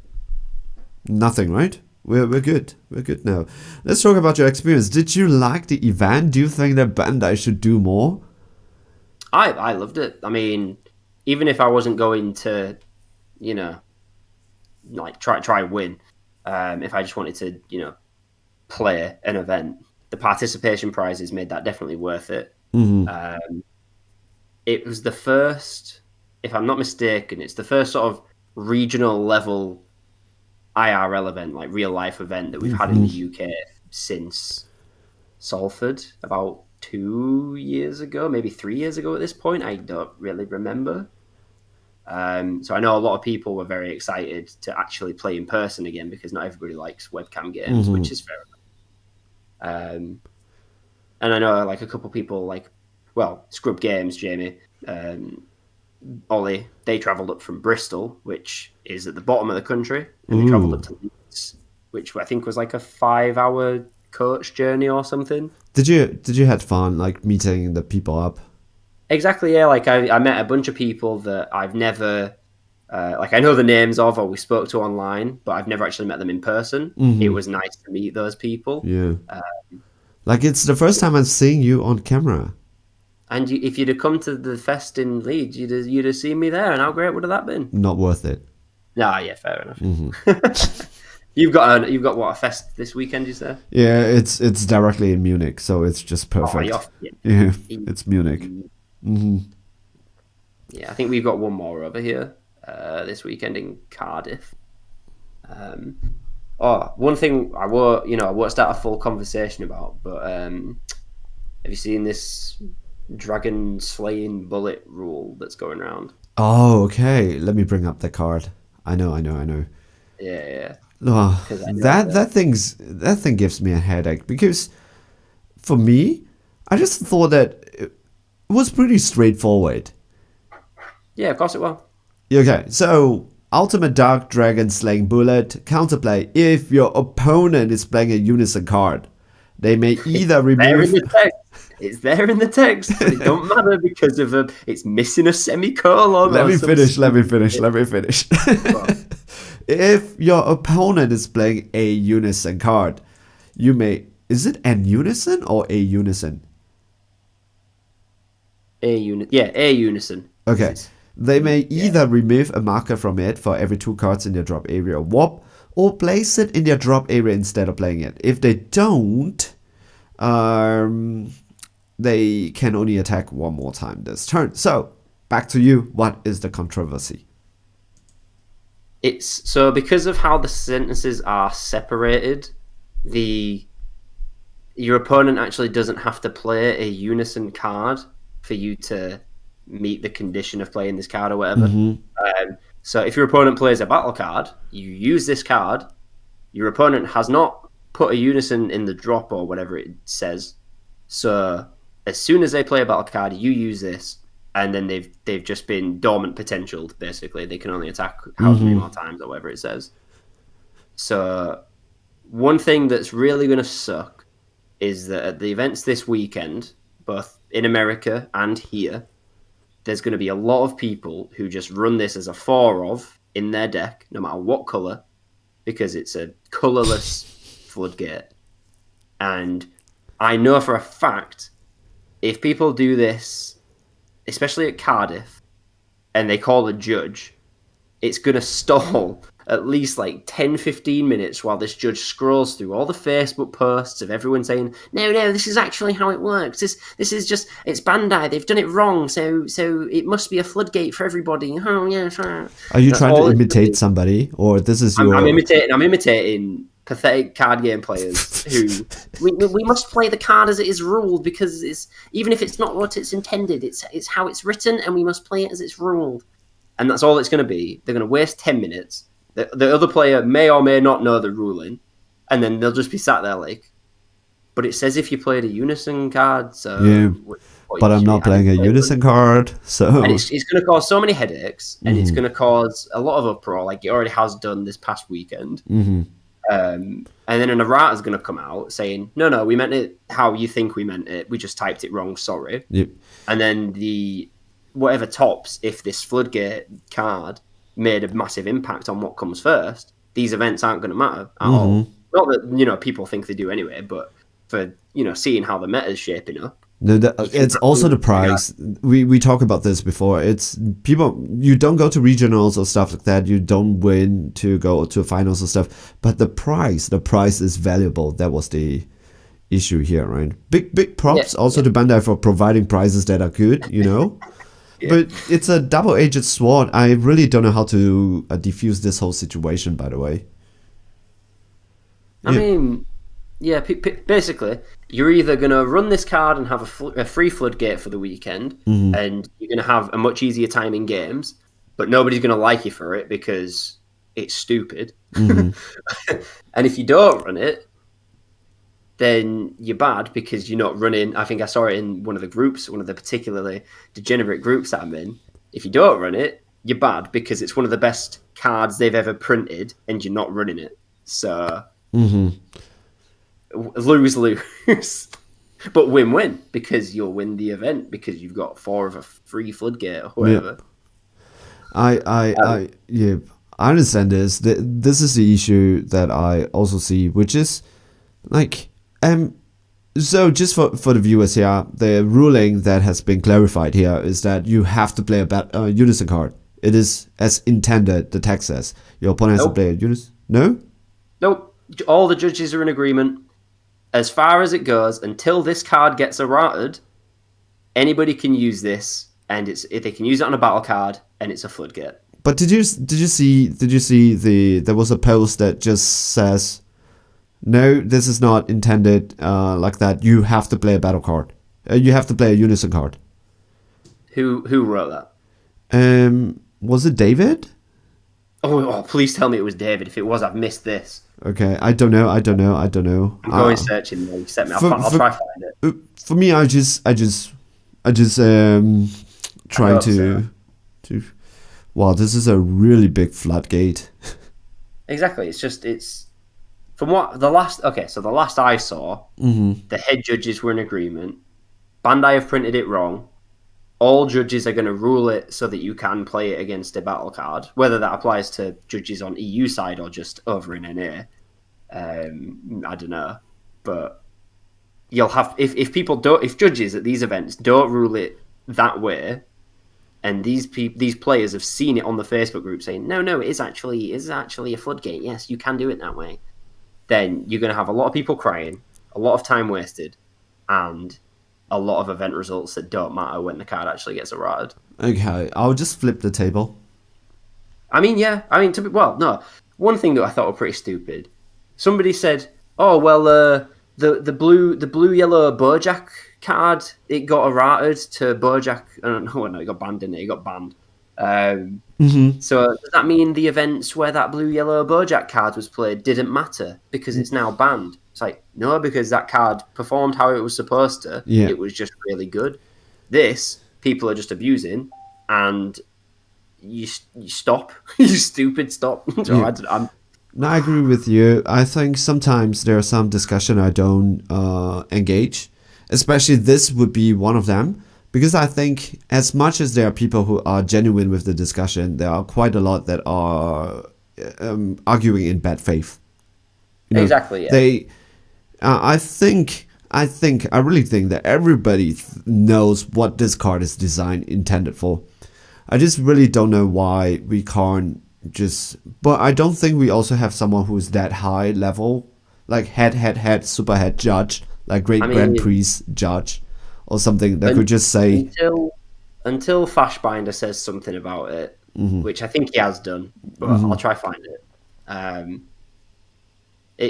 Nothing, right? We're good. We're good now. Let's talk about your experience. Did you like the event? Do you think that Bandai should do more? I loved it. I mean, even if I wasn't going to, like try win, if I just wanted to, play an event, the participation prizes made that definitely worth it. Mm-hmm. It was the first, if I'm not mistaken, it's the first sort of regional level IRL event, like real life event that we've had in the UK since Salford about 2 years ago, maybe 3 years ago at this point. I don't really remember. So I know a lot of people were very excited to actually play in person again because not everybody likes webcam games, which is fair enough. And I know like a couple people Scrub Games, Jamie, Ollie, they travelled up from Bristol, which is at the bottom of the country, and they travelled up to Leeds, which I think was like a 5-hour coach journey or something. Did you had fun like meeting the people up? Exactly, yeah. Like I met a bunch of people that I've never, I know the names of or we spoke to online, but I've never actually met them in person. It was nice to meet those people. Yeah. Like it's the first time I'm seeing you on camera. And if you'd have come to the fest in Leeds, you'd have seen me there, and how great would have that been? Not worth it. Nah, yeah, fair enough. You've got what, a fest this weekend, you say? Yeah, it's directly in Munich, so it's just perfect. Yeah, it's Munich. Mm-hmm. Yeah, I think we've got one more over here this weekend in Cardiff. One thing I won't start a full conversation about, but have you seen this dragon slaying bullet rule that's going around? Oh, okay. Let me bring up the card. I know. Yeah. Oh, that thing gives me a headache because for me, I just thought that it was pretty straightforward. Yeah, of course it will. Okay, so Ultimate Dark Dragon Slaying Bullet counterplay. If your opponent is playing a unison card, they may either remove. It's there in the text, but it don't matter because of it's missing a semicolon. Let me finish. If your opponent is playing a unison card, you may... Is it an unison or a unison? A unison. Okay. They may either remove a marker from it for every 2 cards in their drop area warp, or place it in their drop area instead of playing it. If they don't, they can only attack one more time this turn. So, back to you. What is the controversy? It's so because of how the sentences are separated, your opponent actually doesn't have to play a unison card for you to meet the condition of playing this card or whatever. So if your opponent plays a battle card, you use this card. Your opponent has not put a unison in the drop or whatever it says. So as soon as they play a battle card, you use this, and then they've just been dormant potentialed, basically. They can only attack however many more times or whatever it says. So one thing that's really going to suck is that at the events this weekend, both in America and here, there's going to be a lot of people who just run this as a 4-of in their deck, no matter what colour, because it's a colourless floodgate. And I know for a fact, if people do this, especially at Cardiff, and they call a judge, it's going to stall at least like 10, 15 minutes while this judge scrolls through all the Facebook posts of everyone saying, no, this is actually how it works. This is just, it's Bandai. They've done it wrong. So it must be a floodgate for everybody. Oh, yeah, sure. Are you trying to imitate somebody, or this is your... I'm imitating pathetic card game players who we must play the card as it is ruled, because it's, even if it's not what it's intended, it's how it's written, and we must play it as it's ruled. And that's all it's going to be. They're going to waste 10 minutes. The other player may or may not know the ruling, and then they'll just be sat there like, but it says if you played a unison card, so... Yeah, but I'm not playing a unison card, so... And it's going to cause so many headaches, and it's going to cause a lot of uproar, like it already has done this past weekend. And then an errata is going to come out saying, no, we meant it how you think we meant it. We just typed it wrong, sorry. Yep. And then whatever tops, if this floodgate card made a massive impact on what comes first, these events aren't going to matter at all. Not that, people think they do anyway, but for, seeing how the meta is shaping up. No, it's also the price. We talked about this before. It's people, you don't go to regionals or stuff like that. You don't win to go to finals or stuff. But the price is valuable. That was the issue here, right? Big props also to Bandai for providing prizes that are good, But it's a double-edged sword. I really don't know how to defuse this whole situation, by the way. I mean... Yeah, basically, you're either going to run this card and have a free floodgate for the weekend, and you're going to have a much easier time in games, but nobody's going to like you for it because it's stupid. And if you don't run it, then you're bad because you're not running... I think I saw it in one of the groups, one of the particularly degenerate groups that I'm in. If you don't run it, you're bad because it's one of the best cards they've ever printed, and you're not running it. So... Lose, but win-win, because you'll win the event because you've got 4 of a free floodgate or whatever. I understand this. This is the issue that I also see, which is like, so just for the viewers here, the ruling that has been clarified here is that you have to play a unison card. It is as intended. The text says your opponent has to play a unison. Nope. All the judges are in agreement. As far as it goes, until this card gets errated, anybody can use this, and they can use it on a battle card, and it's a floodgate. But did you see there was a post that just says, no, this is not intended like that. You have to play a battle card. You have to play a unison card. Who wrote that? Was it David? Oh, please tell me it was David. If it was, I've missed this. Okay, I don't know. I'm going searching. You set me. I'll try find it. For me, I just trying to. Wow, this is a really big floodgate. Exactly. It's from what the last. Okay, so the last I saw, the head judges were in agreement. Bandai have printed it wrong. All judges are going to rule it so that you can play it against a battle card. Whether that applies to judges on EU side or just over in NA, I don't know. But you'll have if judges at these events don't rule it that way, and these players have seen it on the Facebook group saying no, it is actually a floodgate. Yes, you can do it that way. Then you're going to have a lot of people crying, a lot of time wasted, and a lot of event results that don't matter when the card actually gets errated. Okay, I'll just flip the table. No. One thing that I thought was pretty stupid. Somebody said, "Oh well, the blue yellow Bojack card, it got errated to Bojack. It got banned, didn't it? It got banned. So does that mean the events where that blue yellow Bojack card was played didn't matter because it's now banned?" It's like, no, because that card performed how it was supposed to. Yeah. It was just really good. This, people are just abusing, and you stop. You stupid stop. So yeah. I agree with you. I think sometimes there's some discussion I don't engage. Especially this would be one of them. Because I think as much as there are people who are genuine with the discussion, there are quite a lot that are arguing in bad faith. Exactly, yeah. I really think that everybody knows what this card is intended for. I just really don't know why we can't But I don't think we also have someone who's that high level, like super head judge, like great Grand Prix judge, or something that could just say until Fashbinder says something about it, which I think he has done, but I'll try find it.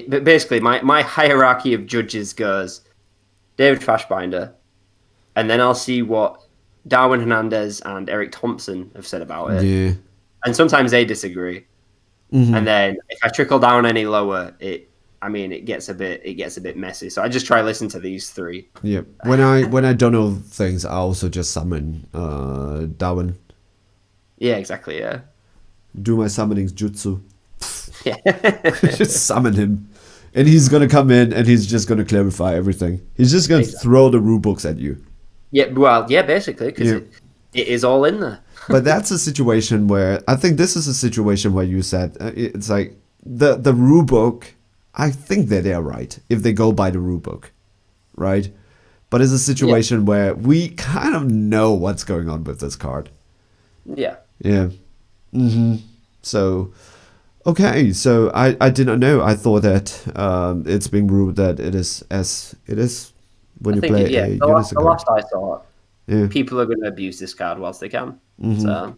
But basically, my hierarchy of judges goes David Fashbinder, and then I'll see what Darwin Hernandez and Eric Thompson have said about it. Yeah. And sometimes they disagree. And then if I trickle down any lower, it gets a bit messy. So I just try to listen to these three. Yeah. When I don't know things, I also just summon Darwin. Yeah, exactly. Yeah. Do my summoning jutsu. Yeah. Just summon him, and he's gonna come in and he's just gonna clarify everything. He's just gonna throw the rule books at you. Yeah. Well, yeah, basically, because it is all in there. But that's a situation where I think this is a situation where you said it's like the rule book. I think that they're right if they go by the rule book, right? But it's a situation where we kind of know what's going on with this card. Yeah. Yeah. So, okay. So I did not know. I thought that it's being ruled that it is as it is when you play a Unison card. The last I saw, Yeah. people are going to abuse this card whilst they can. So,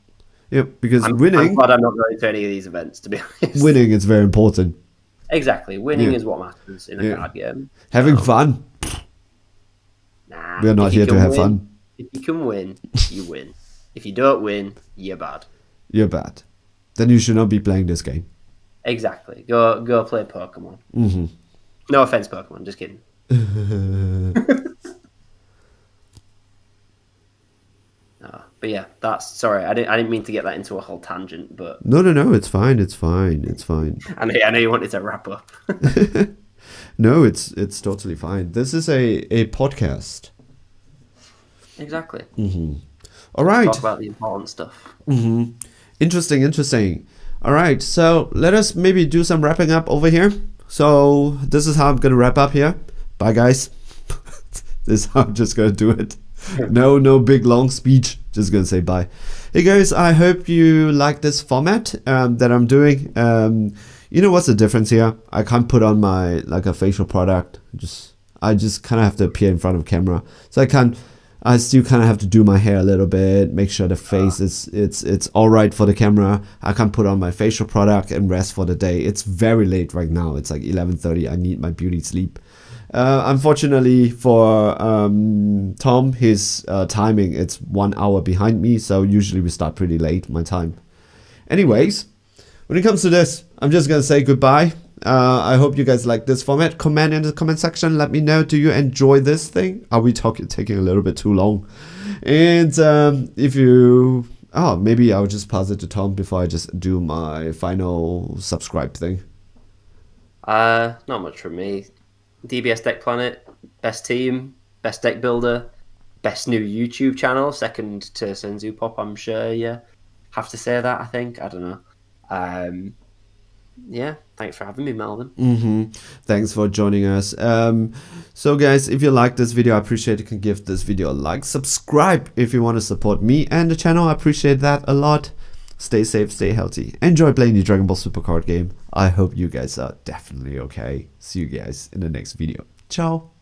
yeah, because I'm winning. glad I'm not going to any of these events, to be honest. Winning is very important. Exactly, winning is what matters in a card game. Having fun. Nah, We are not here to have fun. If you can win, you win. If you don't win, you're bad. You're bad. Then you should not be playing this game. Exactly. Go play Pokemon. No offense, Pokemon. Just kidding. But yeah, sorry. I didn't mean to get that into a whole tangent, but No. It's fine. It's fine. I know you wanted to wrap up. No, it's totally fine. This is a podcast. Exactly. All right. Talk about the important stuff. Interesting. All right. So let us maybe do some wrapping up over here. So this is how I'm gonna wrap up here. Bye, guys. This is how I'm just gonna do it. No big long speech. Just gonna say bye. Hey guys, I hope you like this format that I'm doing. You know what's the difference here? I can't put on my a facial product. I just kind of have to appear in front of camera. So I still kind of have to do my hair a little bit, make sure the face it's all right for the camera. I can't put on my facial product and rest for the day. It's very late right now. It's like 11:30. I need my beauty sleep. Unfortunately for Tom, his timing, it's 1 hour behind me, so usually we start pretty late, my time. Anyways, when it comes to this, I'm just gonna say goodbye. I hope you guys like this format. Comment in the comment section. Let me know, do you enjoy this thing? Are we taking a little bit too long? And if you... Oh, maybe I'll just pass it to Tom before I just do my final subscribe thing. Not much from me. DBS Deck Planet, best team, best deck builder, best new YouTube channel, second to Senzu Pop, I'm sure. Yeah, have to say that. I think I don't know. Yeah, thanks for having me, Melvin. Thanks for joining us. So guys, if you like this video, I appreciate you can give this video a like, subscribe if you want to support me and the channel. I appreciate that a lot. Stay safe, stay healthy. Enjoy playing the Dragon Ball Super card game. I hope you guys are definitely okay. See you guys in the next video. Ciao.